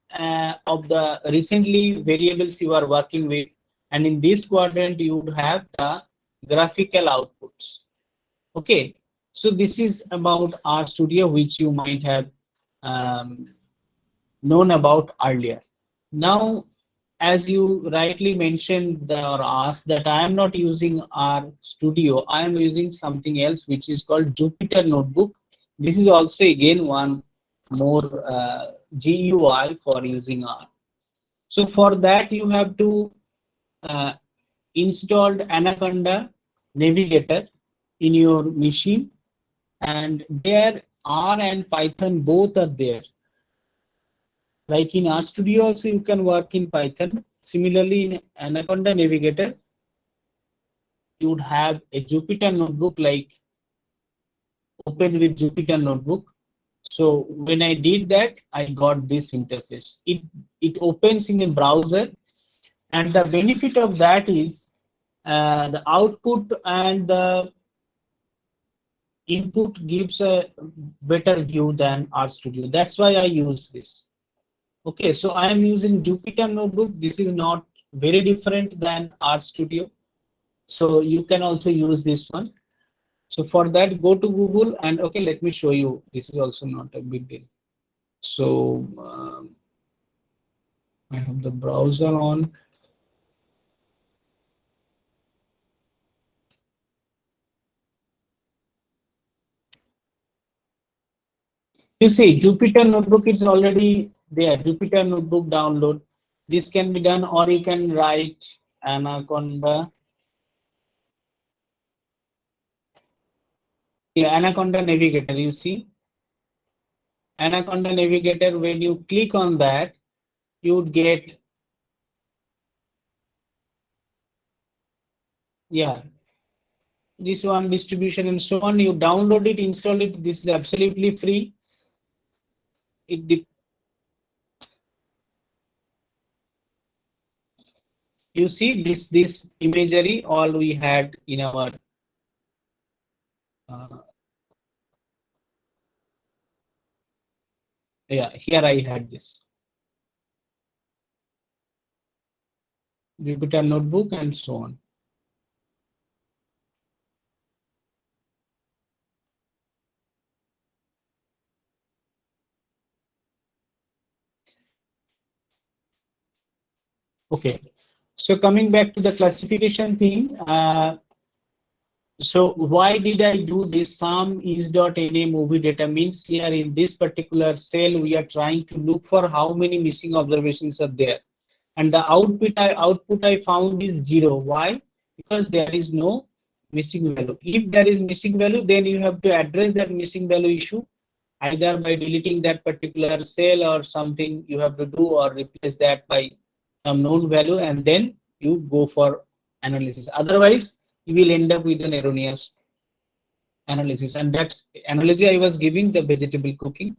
of the recently variables you are working with. And in this quadrant, you would have the graphical outputs. Okay, so this is about R Studio, which you might have known about earlier. Now, as you rightly mentioned or asked, that I am not using R Studio, I am using something else which is called Jupyter Notebook. This is also again one more GUI for using R. So for that you have to install Anaconda Navigator in your machine, and there R and Python both are there. Like in R Studio also you can work in Python. Similarly in Anaconda Navigator, you would have a Jupyter Notebook, like open with Jupyter Notebook. So when I did that, I got this interface. It opens in a browser, and the benefit of that is the output and the input gives a better view than R Studio. That's why I used this. Okay, so I am using Jupyter Notebook. This is not very different than R Studio. So you can also use this one. So for that, go to Google and okay, let me show you. This is also not a big deal. So I have the browser on. You see, Jupyter Notebook is already there. Jupyter Notebook download. This can be done, or you can write Anaconda. Yeah, Anaconda Navigator. You see, Anaconda Navigator. When you click on that, you would get, yeah, this one, distribution and so on. You download it, install it. This is absolutely free. You see this imagery all we had in our yeah, here I had this Jupyter Notebook and so on. Okay, so coming back to the classification thing, so why did I do this? Sum is.na movie data means here in this particular cell we are trying to look for how many missing observations are there, and the output I found is 0. Why? Because there is no missing value. If there is missing value, then you have to address that missing value issue either by deleting that particular cell or something you have to do, or replace that by some known value, and then you go for analysis. Otherwise you will end up with an erroneous analysis. And that's analogy I was giving, the vegetable cooking.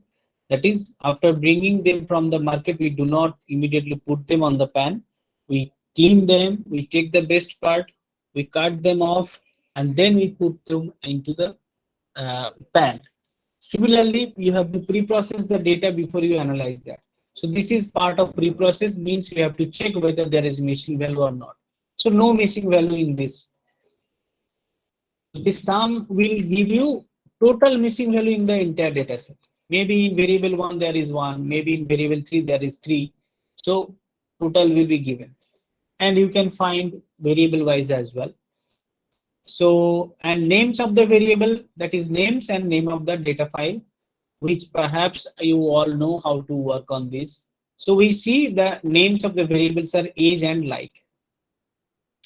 That is, after bringing them from the market, we do not immediately put them on the pan. We clean them, we take the best part, we cut them off, and then we put them into the pan. Similarly, you have to pre-process the data before you analyze that. So this is part of pre-process, means you have to check whether there is missing value or not. So no missing value in this. This sum will give you total missing value in the entire data set. Maybe in variable 1 there is 1, maybe in variable 3 there is 3. So total will be given. And you can find variable wise as well. So, and names of the variable, that is names and name of the data file, which perhaps you all know how to work on this. So we see the names of the variables are age and like.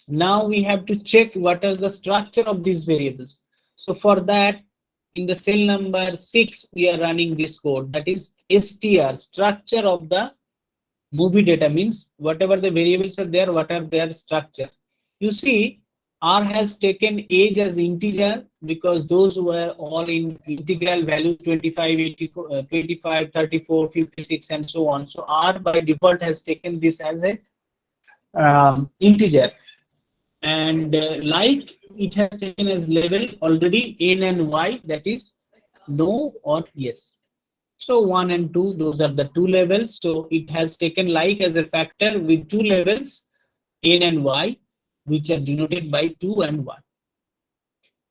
Now we have to check what is the structure of these variables. So for that, in the cell number 6, we are running this code, that is str, structure of the movie data means whatever the variables are there, what are their structure. You see, R has taken age as integer because those were all in integral values 25, 84, 25, 34, 56 and so on. So R by default has taken this as a integer, and like it has taken as label already n and y, that is no or yes. So 1 and 2, those are the two levels. So it has taken like as a factor with two levels, n and y, which are denoted by 2 and 1.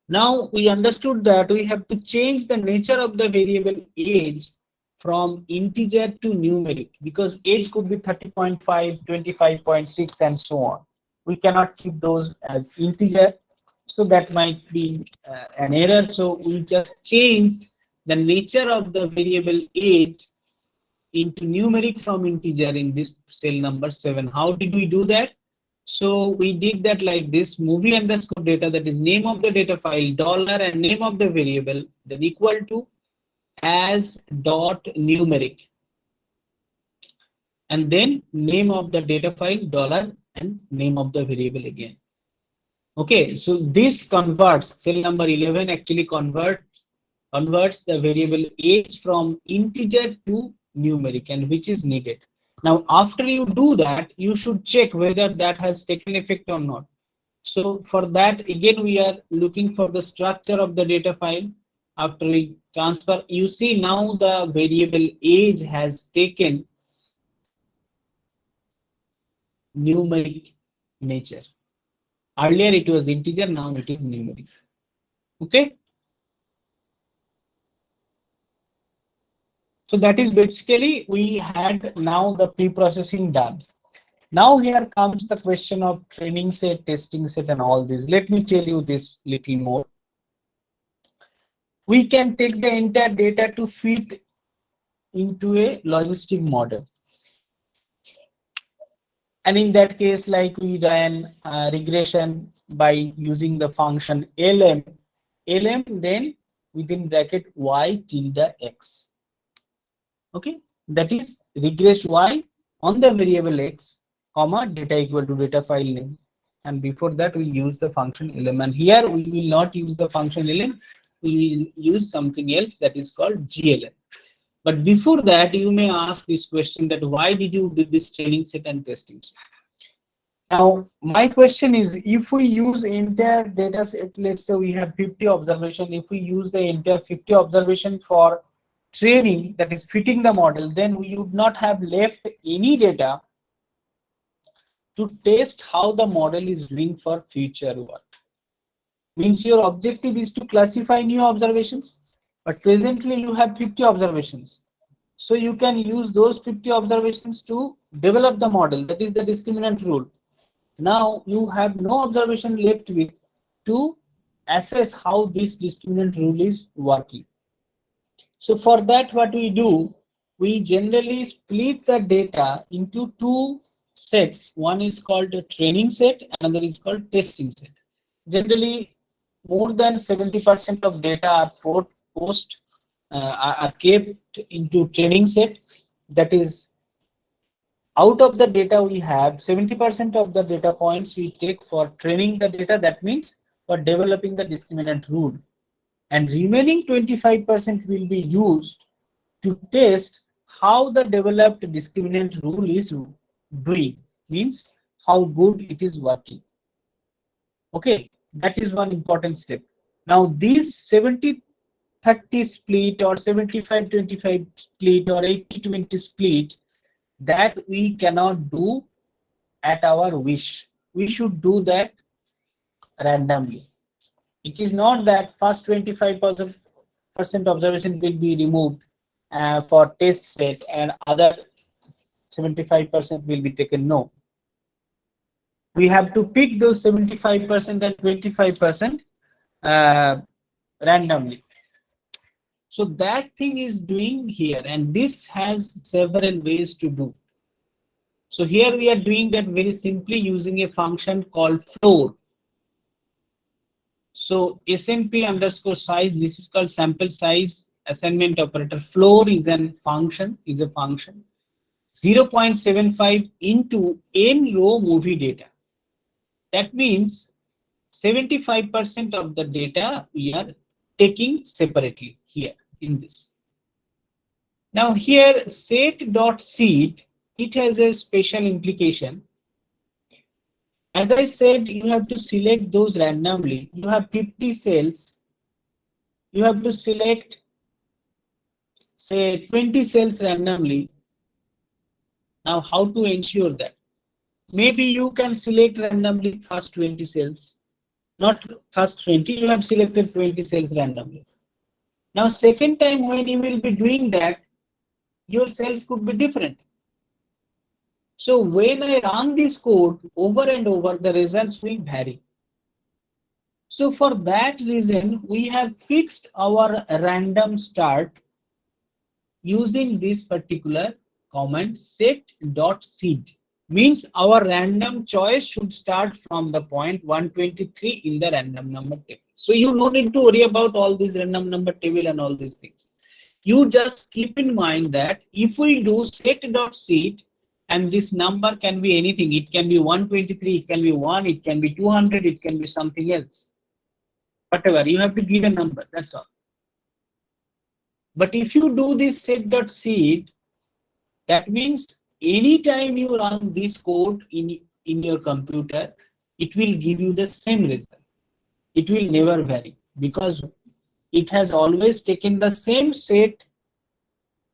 Now we understood that we have to change the nature of the variable age from integer to numeric, because age could be 30.5, 25.6 and so on. We cannot keep those as integer, so that might be an error. So we just changed the nature of the variable age into numeric from integer in this cell number 7. How did we do that? So we did that like this: movie underscore data, that is name of the data file, dollar and name of the variable, then equal to as dot numeric, and then name of the data file, dollar and name of the variable again. Okay, so this converts, cell number 11 actually converts the variable age from integer to numeric, and which is needed. Now, after you do that, you should check whether that has taken effect or not. So for that, again, we are looking for the structure of the data file. After we transfer, you see now the variable age has taken numeric nature. Earlier it was integer, now it is numeric. Okay. So that is basically, we had now the pre-processing done. Now here comes the question of training set, testing set and all this. Let me tell you this little more. We can take the entire data to fit into a logistic model. And in that case, like we ran regression by using the function lm, then within bracket y tilde x. Okay, that is regress y on the variable x, comma data equal to data file name. And before that, we use the function lm. And here we will not use the function lm. We will use something else that is called glm. But before that, you may ask this question that why did you do this training set and testing set? Now, my question is, if we use entire data set, let's say we have 50 observation, if we use the entire 50 observation for training, that is fitting the model, then we would not have left any data to test how the model is doing for future work. Means your objective is to classify new observations, but presently you have 50 observations. So you can use those 50 observations to develop the model, that is the discriminant rule. Now you have no observation left with to assess how this discriminant rule is working. So for that, what we do, we generally split the data into two sets. One is called a training set, another is called testing set. Generally, more than 70% of data are kept into training set. That is, out of the data we have, 70% of the data points we take for training the data. That means for developing the discriminant rule. And remaining 25% will be used to test how the developed discriminant rule is doing, means how good it is working. Okay, that is one important step. Now this 70-30 split or 75-25 split or 80-20 split, that we cannot do at our wish. We should do that randomly. It is not that first 25% observation will be removed for test set and other 75% will be taken. No. We have to pick those 75% and 25% randomly. So that thing is doing here, and this has several ways to do. So here we are doing that very simply using a function called floor. So SMP underscore size, this is called sample size assignment operator. Floor is a function. 0.75 into n row movie data. That means 75% of the data we are taking separately here in this. Now here set.seed, it has a special implication. As I said, you have to select those randomly. You have 50 cells. You have to select, say, 20 cells randomly. Now, how to ensure that? Maybe you can select randomly first 20 cells. Not first 20, you have selected 20 cells randomly. Now, second time when you will be doing that, your cells could be different. So when I run this code over and over, the results will vary. So for that reason, we have fixed our random start using this particular command set.seed. Means our random choice should start from the point 123 in the random number table. So you no need to worry about all these random number table and all these things. You just keep in mind that if we do set.seed, and this number can be anything, it can be 123, it can be 1, it can be 200, it can be something else. Whatever, you have to give a number, that's all. But if you do this set.seed, that means anytime you run this code in your computer, it will give you the same result. It will never vary because it has always taken the same set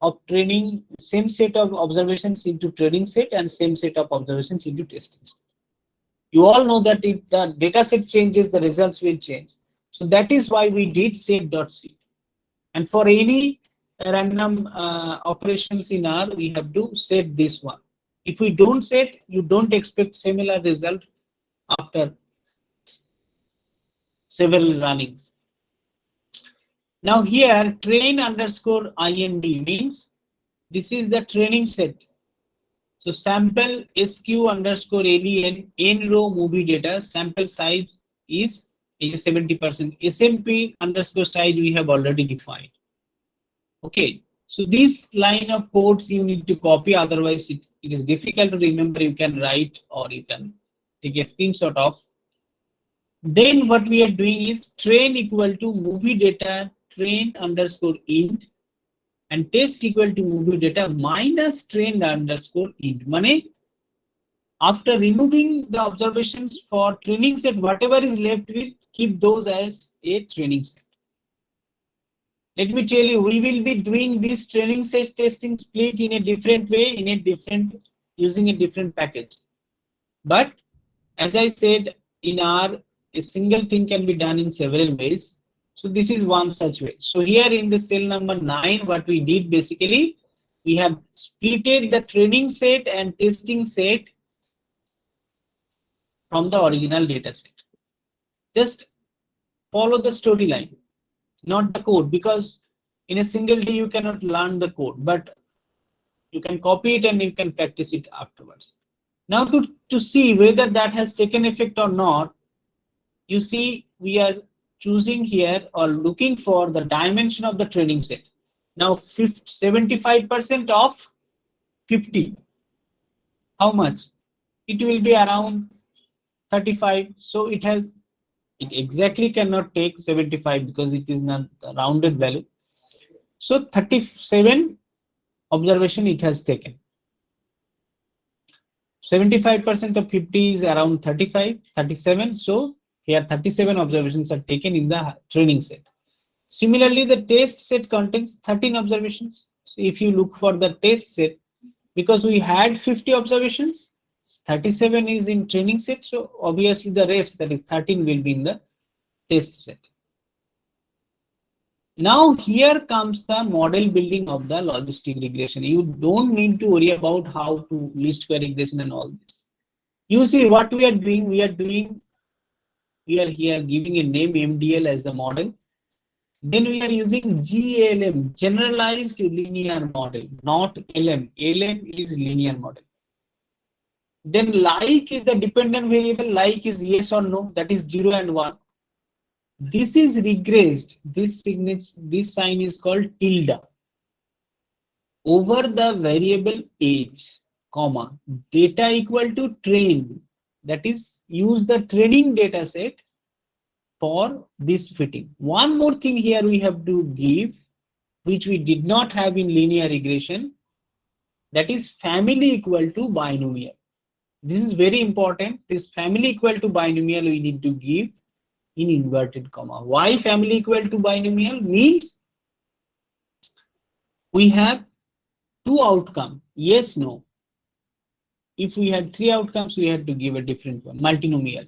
of training, same set of observations into training set and same set of observations into testing set. You all know that if the data set changes, the results will change. So that is why we did set.seed. And for any random operations in R, we have to set this one. If we don't set, you don't expect similar result after several runnings. Now here, train underscore IND means this is the training set. So sample SQ underscore AVN n row movie data sample size is 70%. SMP underscore size we have already defined. Okay, so this line of codes you need to copy, otherwise it is difficult to remember. You can write or you can take a screenshot of. Then what we are doing is train equal to movie data train underscore int and test equal to movie data minus train underscore int. Mane, after removing the observations for training set, whatever is left with, keep those as a training set. Let me tell you, we will be doing this training set testing split in a different way, using a different package. But as I said, in R, a single thing can be done in several ways. So this is one such way. So here in the cell number 9, what we did basically, we have splitted the training set and testing set from the original data set. Just follow the storyline, not the code, because in a single day you cannot learn the code, but you can copy it and you can practice it afterwards. Now to see whether that has taken effect or not, you see we are choosing here or looking for the dimension of the training set. Now 75% of 50. How much? It will be around 35. So it exactly cannot take 75 because it is not a rounded value. So 37 observation it has taken. 75% of 50 is around 37. So here 37 observations are taken in the training set. Similarly, the test set contains 13 observations. So if you look for the test set, because we had 50 observations, 37 is in training set. So obviously the rest, that is 13, will be in the test set. Now here comes the model building of the logistic regression. You don't need to worry about how to least square regression and all this. You see what we are doing. We are here giving a name MDL as the model. Then we are using GLM, generalized linear model, not LM. LM is linear model. Then like is the dependent variable. Like is yes or no. That is 0 and 1. This is regressed. This sign is called tilde. over the variable age, comma, data equal to train, that is use the training data set for this fitting. One more thing here we have to give, which we did not have in linear regression, that is family equal to binomial. This is very important. This family equal to binomial we need to give in inverted comma. Why family equal to binomial? Means we have two outcomes, yes, no. If we had three outcomes, we had to give a different one, multinomial.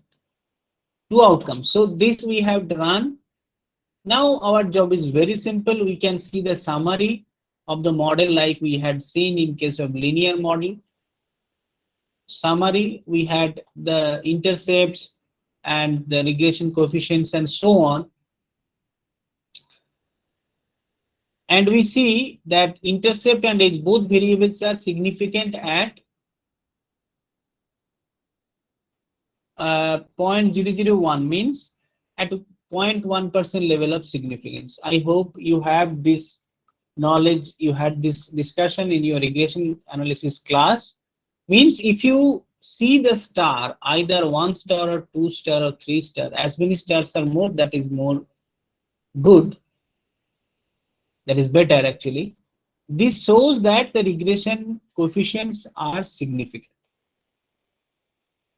Two outcomes. So this we have run. Now our job is very simple. We can see the summary of the model like we had seen in case of linear model. Summary, we had the intercepts and the regression coefficients and so on. And we see that intercept and age, both variables are significant at 0.001, means at 0.1% level of significance. I hope you have this knowledge, you had this discussion in your regression analysis class. Means if you see the star, either 1 star or 2 star or 3 star, as many stars are more, that is more good. That is better actually. This shows that the regression coefficients are significant.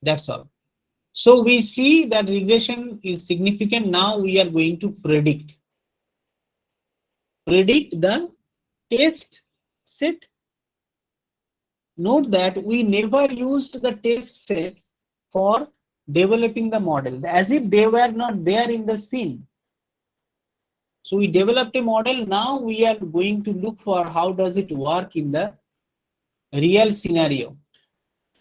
That's all. So we see that regression is significant. Now we are going to predict the test set. Note that we never used the test set for developing the model, as if they were not there in the scene. So we developed a model. Now we are going to look for how does it work in the real scenario.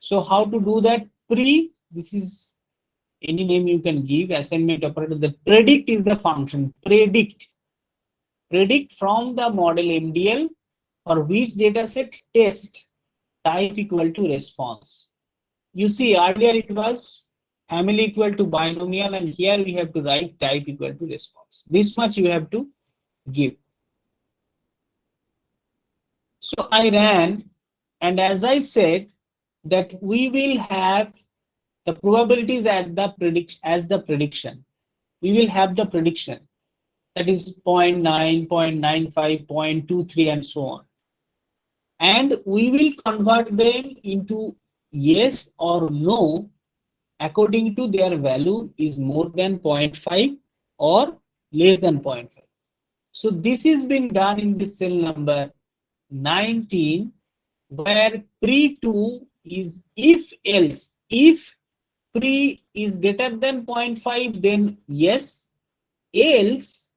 So how to do that? This is any name you can give, assignment operator. The predict is the function. Predict from the model MDL for which data set? Test type equal to response. You see earlier it was family equal to binomial, and here we have to write type equal to response. This much you have to give. So I ran, and as I said that we will have the probabilities at the prediction. We will have the prediction, that is 0.9, 0.95, 0.23 and so on. And we will convert them into yes or no according to their value is more than 0.5 or less than 0.5. So this is being done in the cell number 19, where pre2 is if else. If pre is greater than 0.5, then yes, else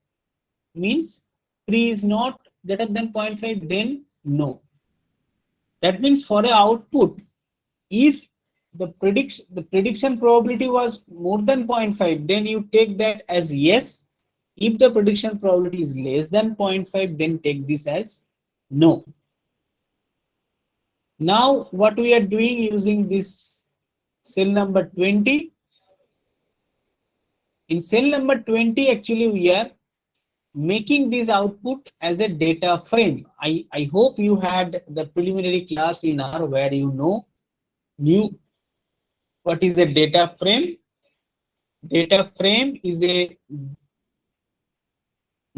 means pre is not greater than 0.5, then no. That means for a output, if the prediction probability was more than 0.5, then you take that as yes. If the prediction probability is less than 0.5, then take this as no. Now what we are doing using this cell number 20, in cell number 20 actually we are making this output as a data frame. I hope you had the preliminary class in R where you knew what is a data frame. Data frame is a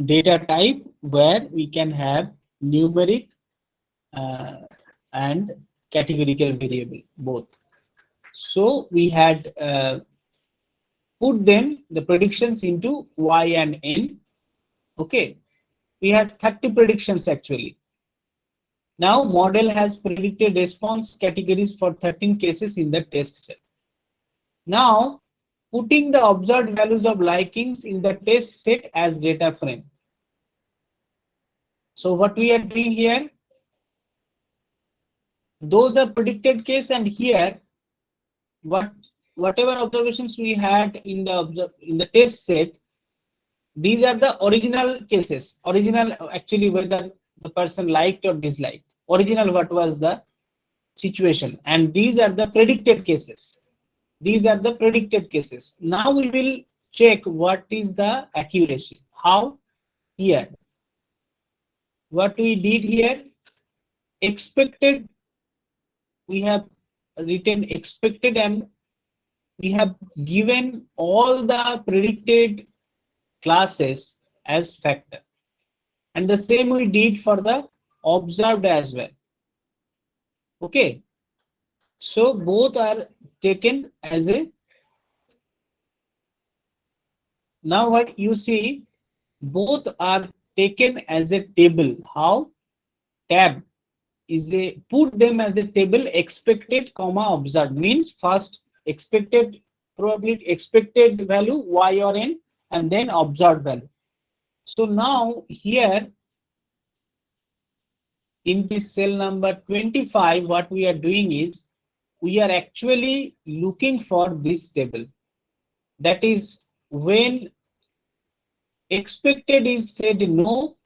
data type where we can have numeric and categorical variable both. So we had put them, the predictions, into Y and N. Okay, we had 30 predictions actually. Now model has predicted response categories for 13 cases in the test set. Now putting the observed values of likings in the test set as data frame. So what we are doing here, those are predicted case, and here whatever observations we had in the test set, these are the original cases. Original actually whether the person liked or disliked. Original what was the situation, and these are the predicted cases. These are the predicted cases. Now we will check what is the accuracy. How? Here. What we did here, expected, we have written expected, and we have given all the predicted classes as factor. And the same we did for the observed as well. Okay. So both are taken as a, now what you see, both are taken as a table. How? Tab is a, put them as a table, expected comma observed, means first expected probability, expected value y or n, and then observed value. So now here in this cell number 25, what we are doing is we are actually looking for this table. That is, when expected is said no,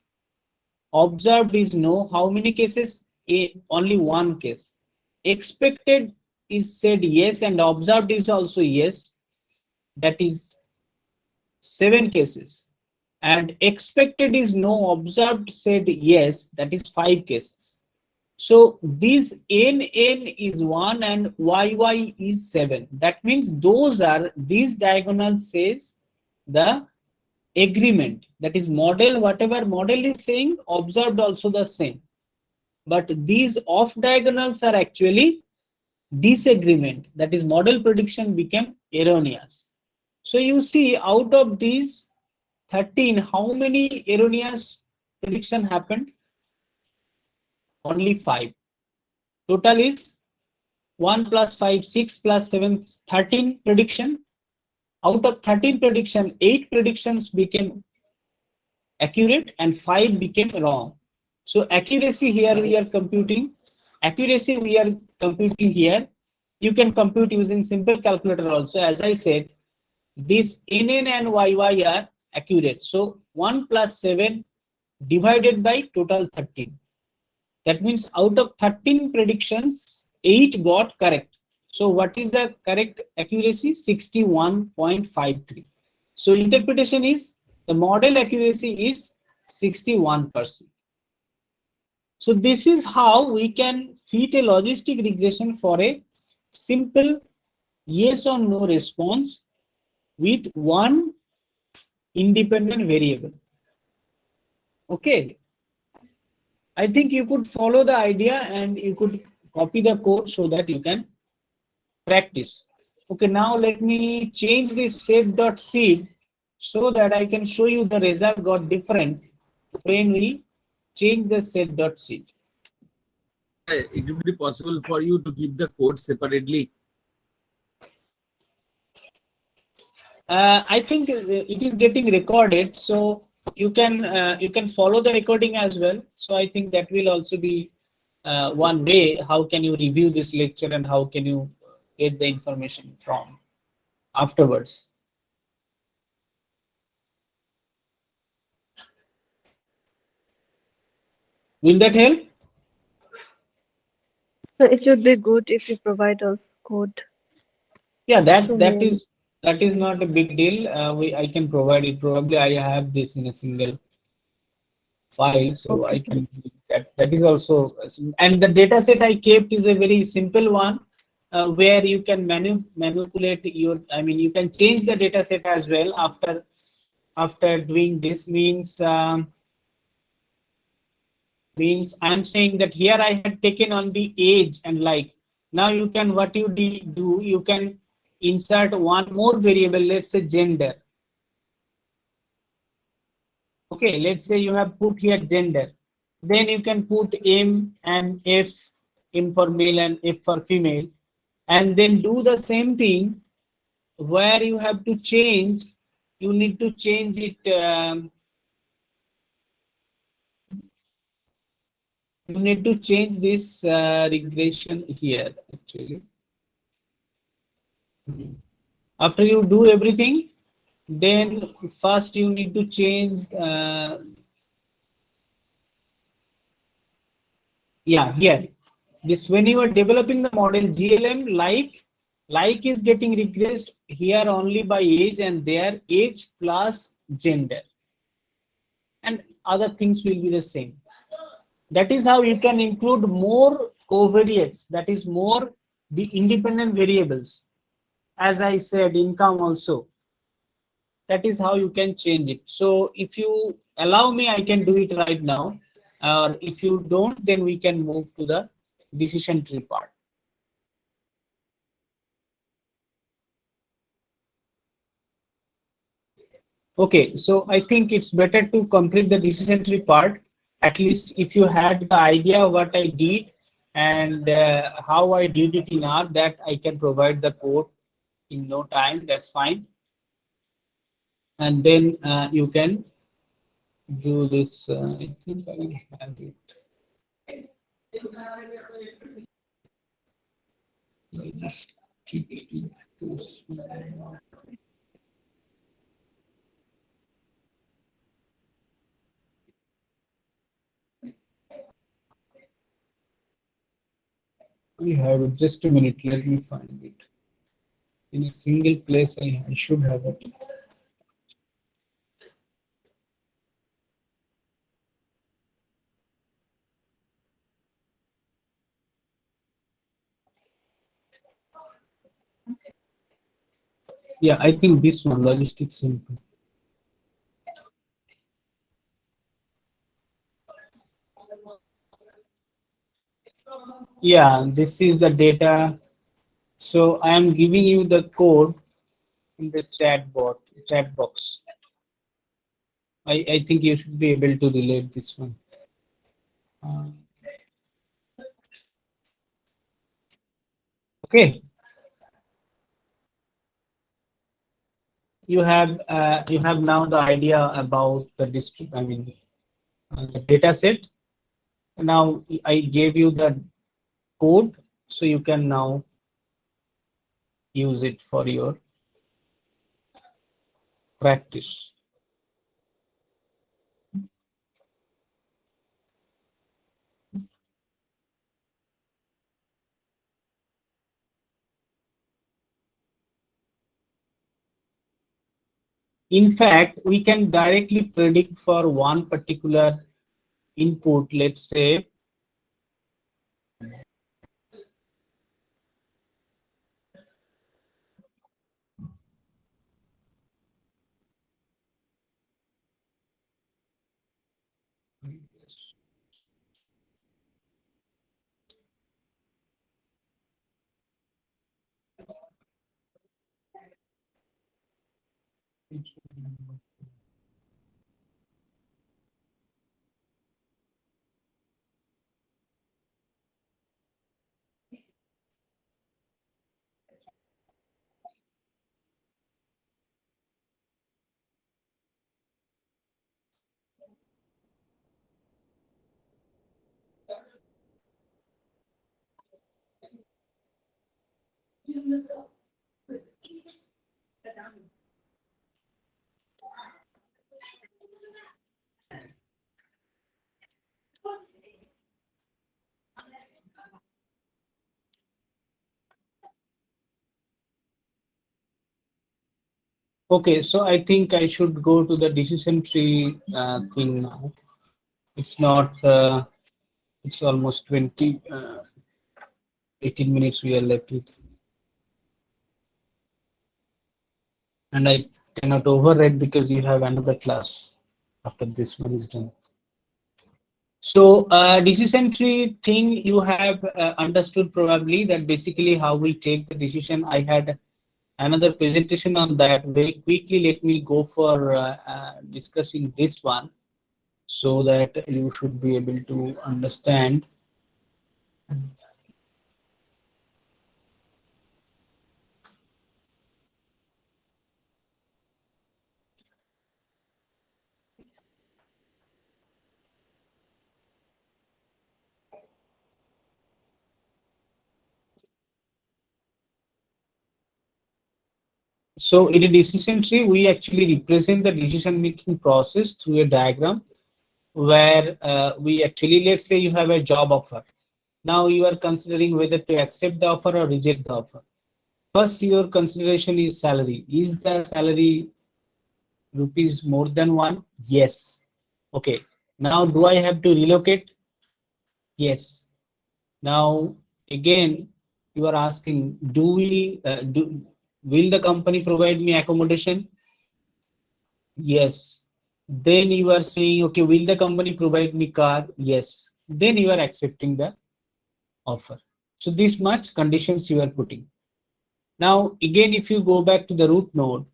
observed is no, how many cases? Only one case. Expected is said yes and observed is also yes, that is 7 cases. And expected is no, observed said yes, that is 5 cases. So this NN is 1 and YY is 7. That means those are, these diagonals says the agreement, that is model, whatever model is saying, observed also the same. But these off diagonals are actually disagreement, that is model prediction became erroneous. So you see, out of these 13, how many erroneous prediction happened? Only 5. Total is 1 plus 5, 6 plus 7, 13 prediction. Out of 13 prediction, 8 predictions became accurate and 5 became wrong. So accuracy here we are computing. Accuracy we are computing here. You can compute using simple calculator also. As I said, this NN and YY are accurate. So 1 plus 7 divided by total 13. That means out of 13 predictions, 8 got correct. So what is the correct accuracy? 61.53. So interpretation is the model accuracy is 61%. So this is how we can fit a logistic regression for a simple yes or no response with one independent variable. Okay. I think you could follow the idea and you could copy the code so that you can practice. Okay, now let me change this set.seed so that I can show you the result got different when we change the set.seed. It would be possible for you to keep the code separately. I think it is getting recorded, so you can follow the recording as well. So I think that will also be one way. How can you review this lecture and how can you get the information from afterwards? Will that help? So it would be good if you provide us code. Yeah, that So is not a big deal. I can provide it. Probably I have this in a single file, so okay, I can that is also. And the data set I kept is a very simple one, where you can manipulate your. I mean, you can change the data set as well after doing this. Means I'm saying that here I had taken on the age and like. Now you can, what you do, you can insert one more variable, let's say gender. Okay, let's say you have put here gender. Then you can put M and F, M for male and F for female, and then do the same thing where you have to change, you need to change it. You need to change this regression here actually. After you do everything, then first you need to change. Yeah, here. This when you are developing the model GLM, like is getting regressed here only by age and there age plus gender. And other things will be the same. That is how you can include more covariates, that is more the independent variables. As I said, income also. That is how you can change it. So if you allow me, I can do it right now. Or if you don't, then we can move to the decision tree part. Okay, so I think it's better to complete the decision tree part. At least if you had the idea what I did and how I did it in R, that I can provide the code in no time, that's fine. And then you can do this. I think I have it. I just keep it too small. We have it. Just a minute. Let me find it. In a single place, I should have it. Yeah, I think this one, logistics simple. Yeah, this is the data. So I am giving you the code in the chat box. I think you should be able to relate this one. Okay. You have now the idea about the district. I mean, the data set. Now I gave you the code, so you can now use it for your practice. In fact, we can directly predict for one particular input, let's say. Okay, so I think I should go to the decision tree thing now. It's not. It's almost 18 minutes we are left with, and I cannot override because you have another class after this one is done. So decision tree thing you have understood probably, that basically how we take the decision. I had another presentation on that. Very quickly, let me go for discussing this one so that you should be able to understand. So in a decision tree, we actually represent the decision making process through a diagram where we actually, let's say you have a job offer. Now you are considering whether to accept the offer or reject the offer. First, your consideration is salary. Is the salary rupees more than one? Yes. Okay. Now, do I have to relocate? Yes. Now again, you are asking, will the company provide me accommodation? Yes. Then you are saying, okay, will the company provide me car? Yes. Then you are accepting the offer. So this much conditions you are putting. Now again, if you go back to the root node,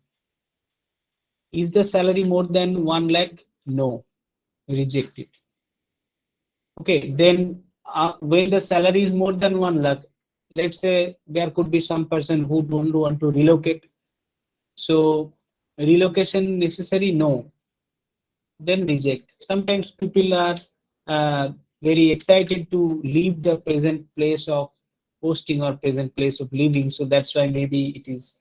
is the salary more than 1 lakh? No, reject it. Okay, then when the salary is more than 1 lakh, let's say there could be some person who don't want to relocate. So relocation necessary? No, then reject. Sometimes people are uh, very excited to leave the present place of posting or present place of living. So that's why maybe it is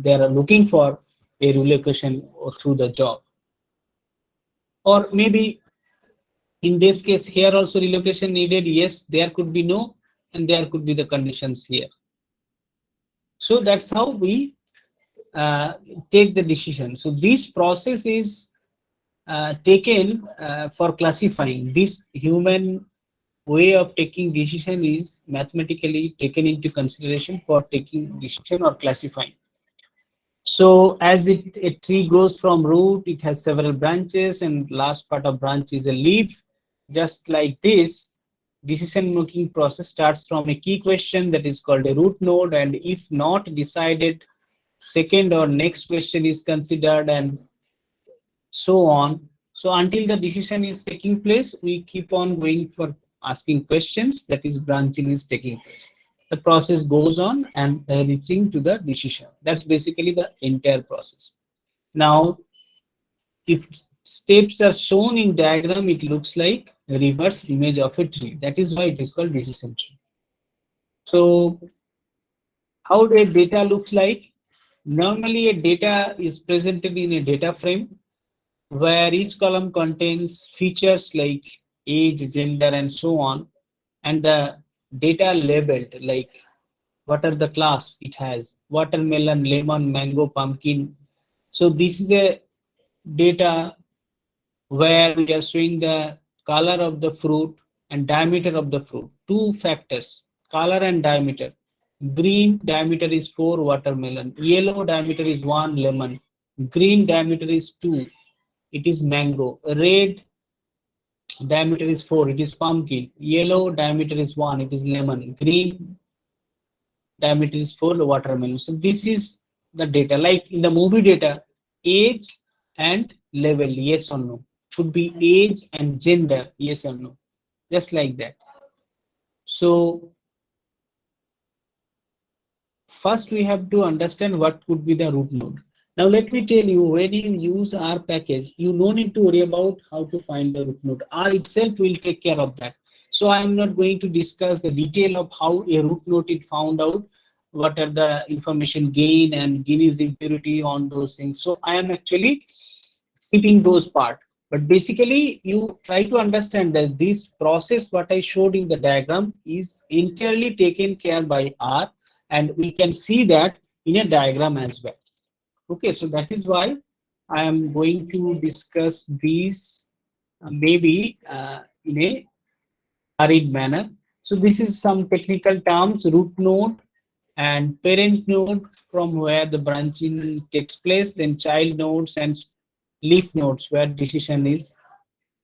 they are looking for a relocation or through the job. Or maybe in this case here also relocation needed. Yes, there could be no, and there could be the conditions here. So that's how we uh, take the decision. So this process is taken for classifying. This human way of taking decision is mathematically taken into consideration for taking decision or classifying. So as a tree grows from root, it has several branches, and last part of branch is a leaf. Just like this, decision making process starts from a key question that is called a root node, and if not decided, second or next question is considered, and so on. So until the decision is taking place, we keep on going for asking questions, that is branching is taking place. The process goes on and reaching to the decision. That's basically the entire process. Now, if steps are shown in diagram, it looks like a reverse image of a tree. That is why it is called decision tree. So how the data looks like? Normally a data is presented in a data frame where each column contains features like age, gender, and so on, and the data labeled like what are the class it has: watermelon, lemon, mango, pumpkin. So this is a data where we are showing the color of the fruit and diameter of the fruit. Two factors, color and diameter. Green diameter is 4 watermelon, yellow diameter is 1 lemon, green diameter is 2, it is mango, red diameter is 4, it is pumpkin, yellow diameter is 1, it is lemon, green diameter is 4, watermelon. So this is the data. Like in the movie data, age and level, yes or no. Should be age and gender, yes or no. Just like that. So first we have to understand what could be the root node. Now let me tell you, when you use R package, you no need to worry about how to find the root node. R itself will take care of that. So I am not going to discuss the detail of how a root node is found out, what are the information gain and Guinness impurity on those things. So I am actually skipping those part. But basically you try to understand that this process, what I showed in the diagram, is entirely taken care by R, and we can see that in a diagram as well. Okay, so that is why I am going to discuss these maybe in a hurried manner. So this is some technical terms: root node and parent node, from where the branching takes place, then child nodes and leaf nodes where decision is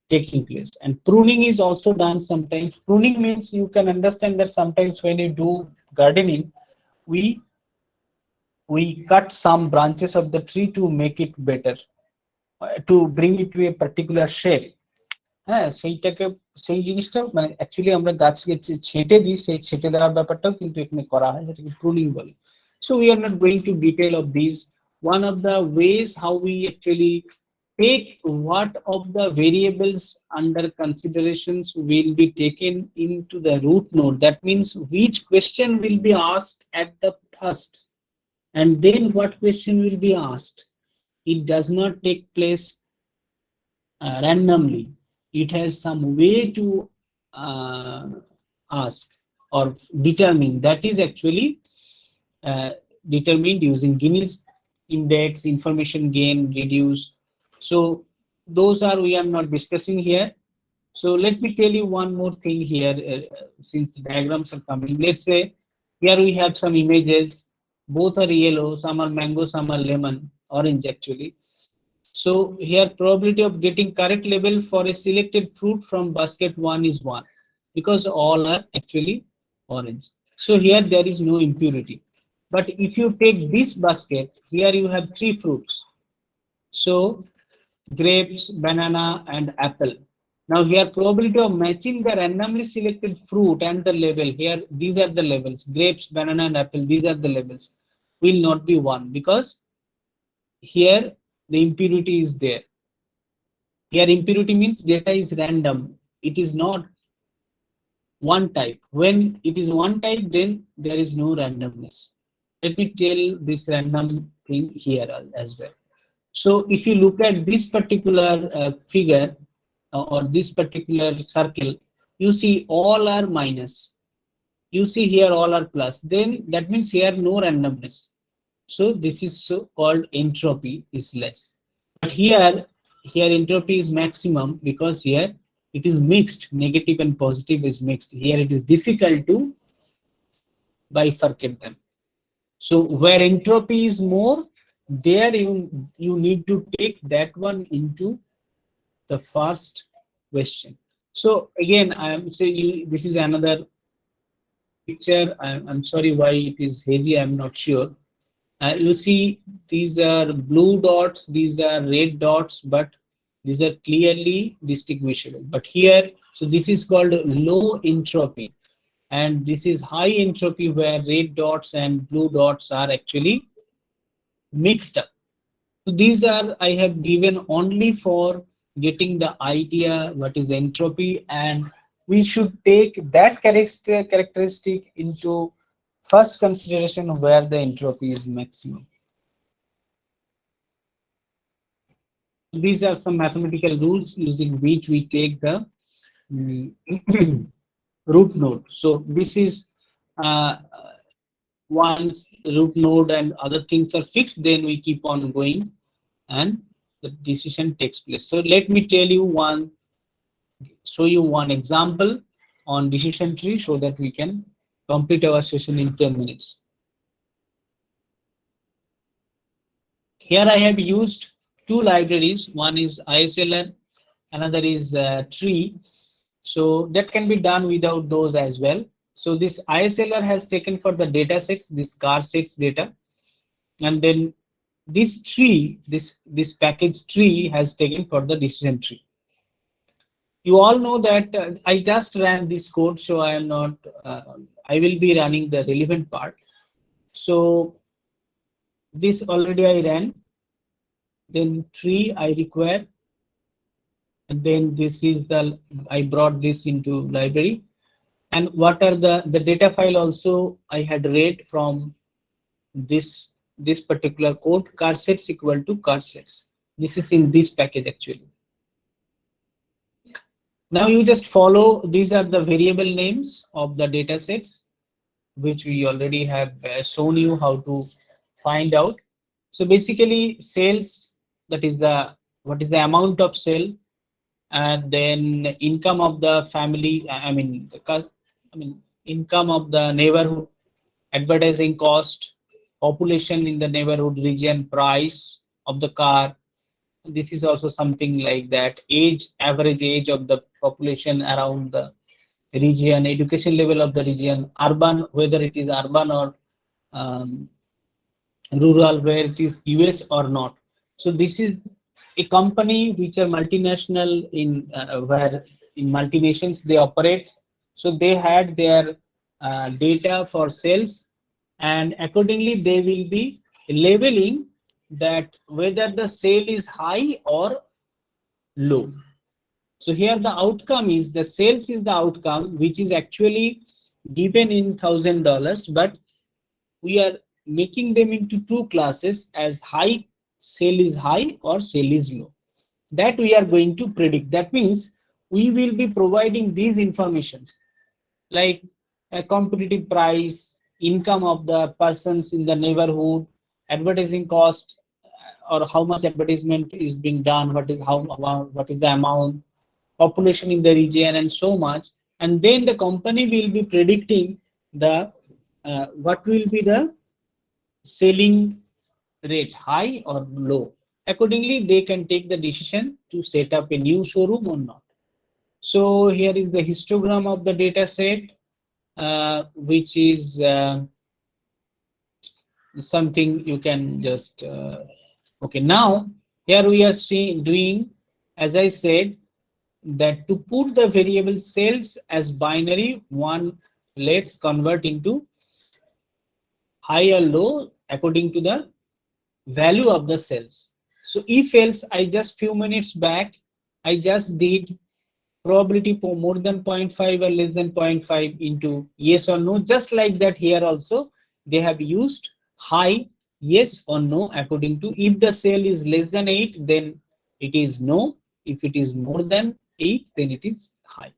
taking place. And pruning is also done sometimes. Pruning means, you can understand that sometimes when you do gardening, we cut some branches of the tree to make it better, to bring it to a particular shape. হ্যাঁ, সেইটাকে সেই জিনিসটা মানে actually আমরা গাছকে ছেঁটে দিই, সেই ছেঁটে দেওয়ার ব্যাপারটাও কিন্তু এখানে করা হয়, যেটাকে প্রুনিং বলে। So we are not going to detail of these. One of the ways how we actually take what of the variables under considerations will be taken into the root node. That means which question will be asked at the first, and then what question will be asked. It does not take place randomly. It has some way to ask or determine. That is actually determined using Guinness index, information gain, reduce. So those are we are not discussing here. So let me tell you one more thing here, since diagrams are coming. Let's say here we have some images, both are yellow, some are mango, some are lemon, orange actually. So here probability of getting correct label for a selected fruit from basket 1 is 1, because all are actually orange. So here there is no impurity. But if you take this basket, here you have 3 fruits. So grapes, banana, and apple. Now here probability of matching the randomly selected fruit and the label, here these are the labels, grapes, banana, and apple, these are the labels, will not be 1, because here the impurity is there. Here impurity means data is random. It is not one type. When it is one type, then there is no randomness. Let me tell this random thing here as well. So if you look at this particular figure or this particular circle, you see all are minus. You see here all are plus. Then that means here no randomness. So this is so called entropy is less. But here entropy is maximum, because here it is mixed. Negative and positive is mixed. Here it is difficult to bifurcate them. So where entropy is more, there you need to take that one into the first question. So again, I am saying this is another picture. I'm sorry why it is hazy. I'm not sure. You see, these are blue dots, these are red dots, but these are clearly distinguishable. But here, so this is called low entropy, and this is high entropy, where red dots and blue dots are actually mixed up. So these are I have given only for getting the idea what is entropy, and we should take that characteristic into first consideration where the entropy is maximum. These are some mathematical rules using which we take the root node. So this is once root node and other things are fixed, then we keep on going and the decision takes place. So let me tell you show you one example on decision tree so that we can complete our session in 10 minutes. Here I have used 2 libraries. One is ISLR, another is tree. So that can be done without those as well. So this ISLR has taken for the data sets, this car sets data, and then this tree, this package tree has taken for the decision tree. You all know that I just ran this code, so I am not. I will be running the relevant part. So this already I ran. Then tree I require, and then this is the I brought this into library. And what are the data file also I had read from this particular code, car sets equal to car sets. This is in this package actually. Now you just follow, these are the variable names of the data sets, which we already have shown you how to find out. So basically sales, that is what is the amount of sale, and then income of the family, income of the neighborhood, advertising cost, population in the neighborhood region, price of the car. This is also something like that. Age, average age of the population around the region, education level of the region, urban, whether it is urban or rural, where it is US or not. So this is a company which are multinational in where in multinations they operate. So they had their data for sales, and accordingly they will be labeling that whether the sale is high or low. So here the outcome is the sales is the outcome, which is actually given in $1,000, but we are making them into 2 classes as high, sale is high or sale is low. That we are going to predict. That means we will be providing these informations like a competitive price, income of the persons in the neighborhood, advertising cost, or how much advertisement is being done, what is the amount, population in the region and so much, and then the company will be predicting the what will be the selling rate, high or low. Accordingly, they can take the decision to set up a new showroom or not. So here is the histogram of the data set, which is something you can just okay. Now here we are doing, as I said, that to put the variable cells as binary, one, let's convert into high or low according to the value of the cells. So if else, I just few minutes back I just did probability for more than 0.5 or less than 0.5 into yes or no. Just like that, here also they have used high, yes or no, according to, if the cell is less than 8, then it is no. If it is more than 8, then it is high.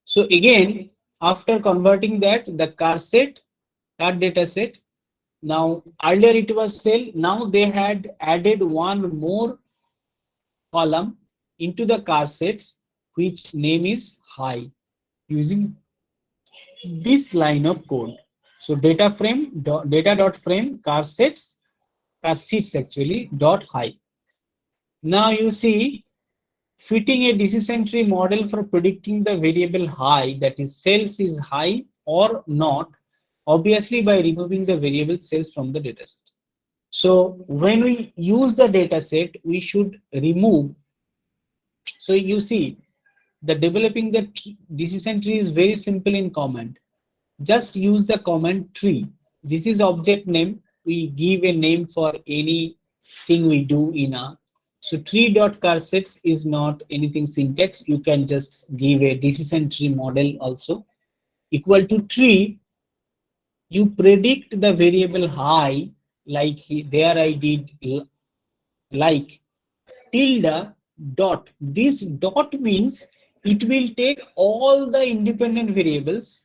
So again, after converting that, the car data set, now earlier it was cell, now they had added one more column into the car sets, which name is high, using this line of code. So data dot frame car seats actually dot high. Now you see, fitting a decision tree model for predicting the variable high, that is cells is high or not, obviously by removing the variable cells from the dataset. So when we use the dataset, we should remove. So you see, the developing the decision tree is very simple in command. Just use the command tree. This is object name. We give a name for anything we do in a. So tree.carsets is not anything syntax. You can just give a decision tree model also. Equal to tree, you predict the variable high, like there I did like tilde dot. This dot means it will take all the independent variables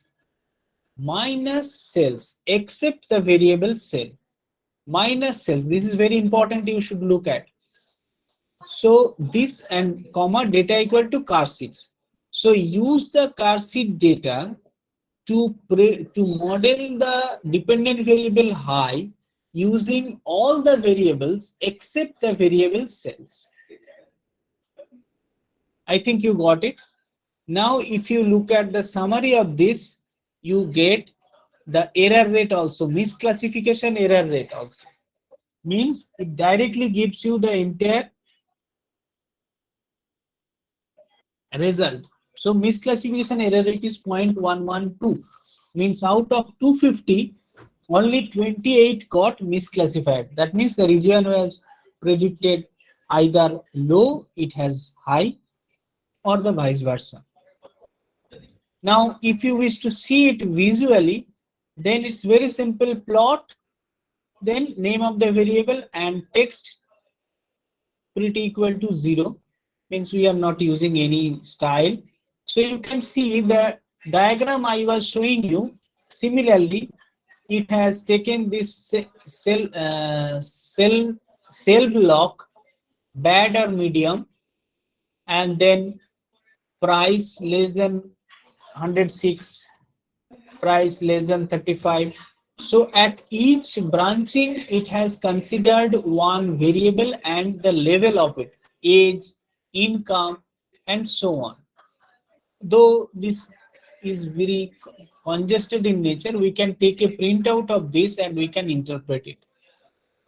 minus cells except the variable cell. Minus cells, this is very important, you should look at. So this and comma data equal to car seats. So use the car seat data to model the dependent variable high using all the variables except the variable cells. I think you got it. Now if you look at the summary of this, you get the error rate also, misclassification error rate also. Means it directly gives you the entire result. So misclassification error rate is 0.112. Means out of 250, only 28 got misclassified. That means the region was predicted either low, it has high, or the vice versa. Now, if you wish to see it visually, then it's very simple. Plot, then name of the variable and text pretty equal to 0. Means we are not using any style. So you can see the diagram I was showing you. Similarly, it has taken this cell block, bad or medium, and then price less than 106, price less than 35. So at each branching, it has considered one variable and the level of it, age, income, and so on. Though this is very congested in nature, we can take a printout of this and we can interpret it.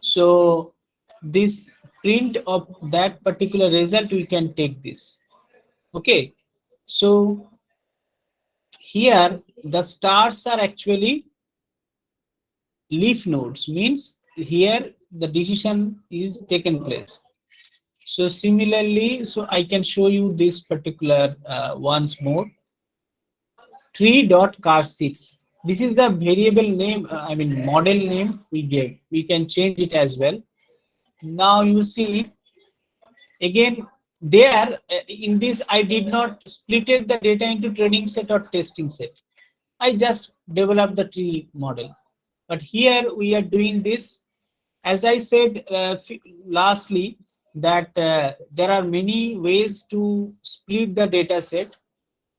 So this print of that particular result, we can take this. Okay. So here the stars are actually leaf nodes, means here the decision is taken place. So similarly, so I can show you this particular once more. Tree.car6. This is the variable name, I mean model name we gave. We can change it as well. Now you see, again there in this I did not splitted the data into training set or testing set. I just developed the tree model. But here we are doing this. As I said lastly, that there are many ways to split the data set.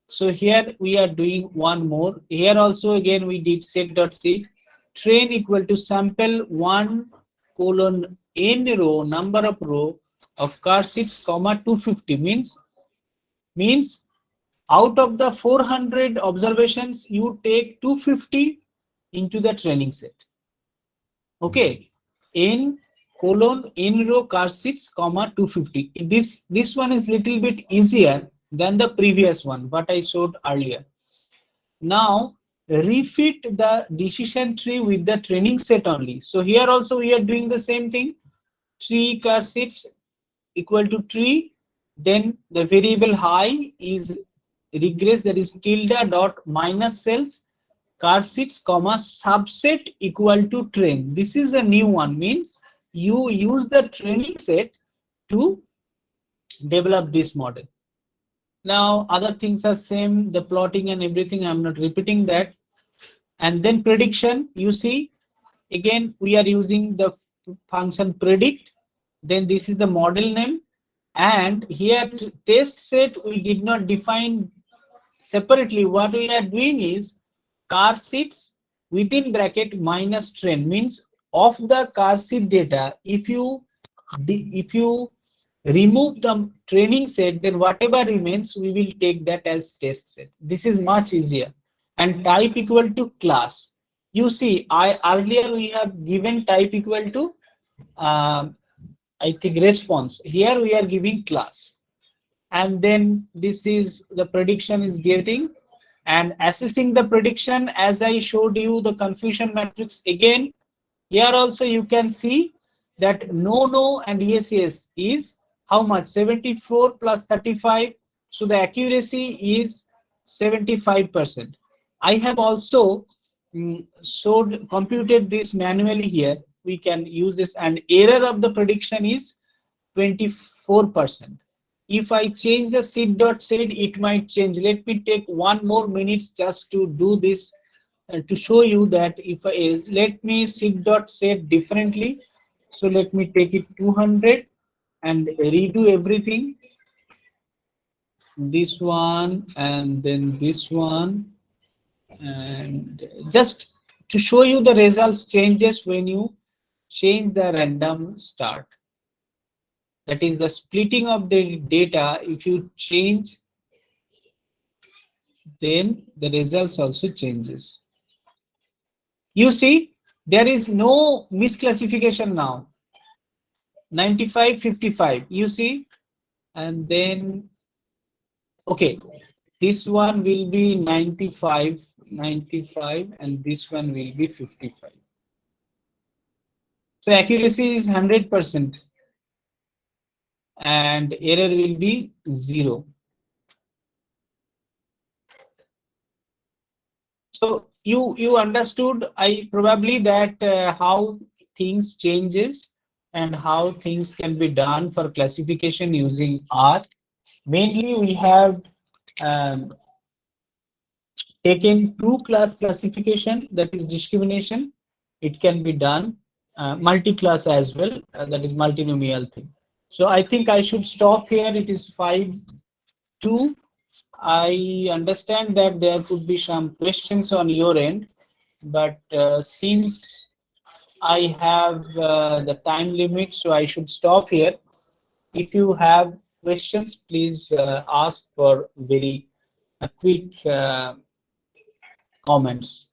So here we are doing one more. Here also again we did set.c train equal to sample 1 colon n row number of row of car seats comma 250 means out of the 400 observations you take 250 into the training set. Okay, n colon n row car seats comma 250. This one is little bit easier than the previous one what I showed earlier. Now refit the decision tree with the training set only. So here also we are doing the same thing. 3 car seats equal to tree, then the variable high is regress, that is tilde dot minus cells car seats comma subset equal to train. This is a new one, means you use the training set to develop this model. Now other things are same, the plotting and everything, I'm not repeating that. And then prediction, you see again we are using the function predict, then this is the model name, and here test set we did not define separately. What we are doing is car seats within bracket minus train, means of the car seat data, if you remove the training set, then whatever remains we will take that as test set. This is much easier. And type equal to class, you see earlier we have given type equal to I think response, here we are giving class. And then this is the prediction is getting, and assessing the prediction as I showed you the confusion matrix. Again here also you can see that no and yes is how much, 74 plus 35, so the accuracy is 75%. I have also computed this manually here, we can use this, and error of the prediction is 24%. If I change the seed.set, it might change. Let me take 1 more minute just to do this, to show you that if I let me seed.set differently. So let me take it 200 and redo everything. This one and then this one, and just to show you the results changes when you change the random start. That is the splitting of the data. If you change, then the results also changes. You see, there is no misclassification now. 95, 55, you see, and then, okay, this one will be 95, and this one will be 55. So accuracy is 100%. And error will be 0. So you understood, I probably, that how things changes and how things can be done for classification using R. Mainly we have taken 2-class classification, that is discrimination. It can be done multi-class as well, that is multinomial thing. So I think I should stop here. It is 5:02. I understand that there could be some questions on your end, but since I have the time limit, so I should stop here. If you have questions, please ask for very quick comments.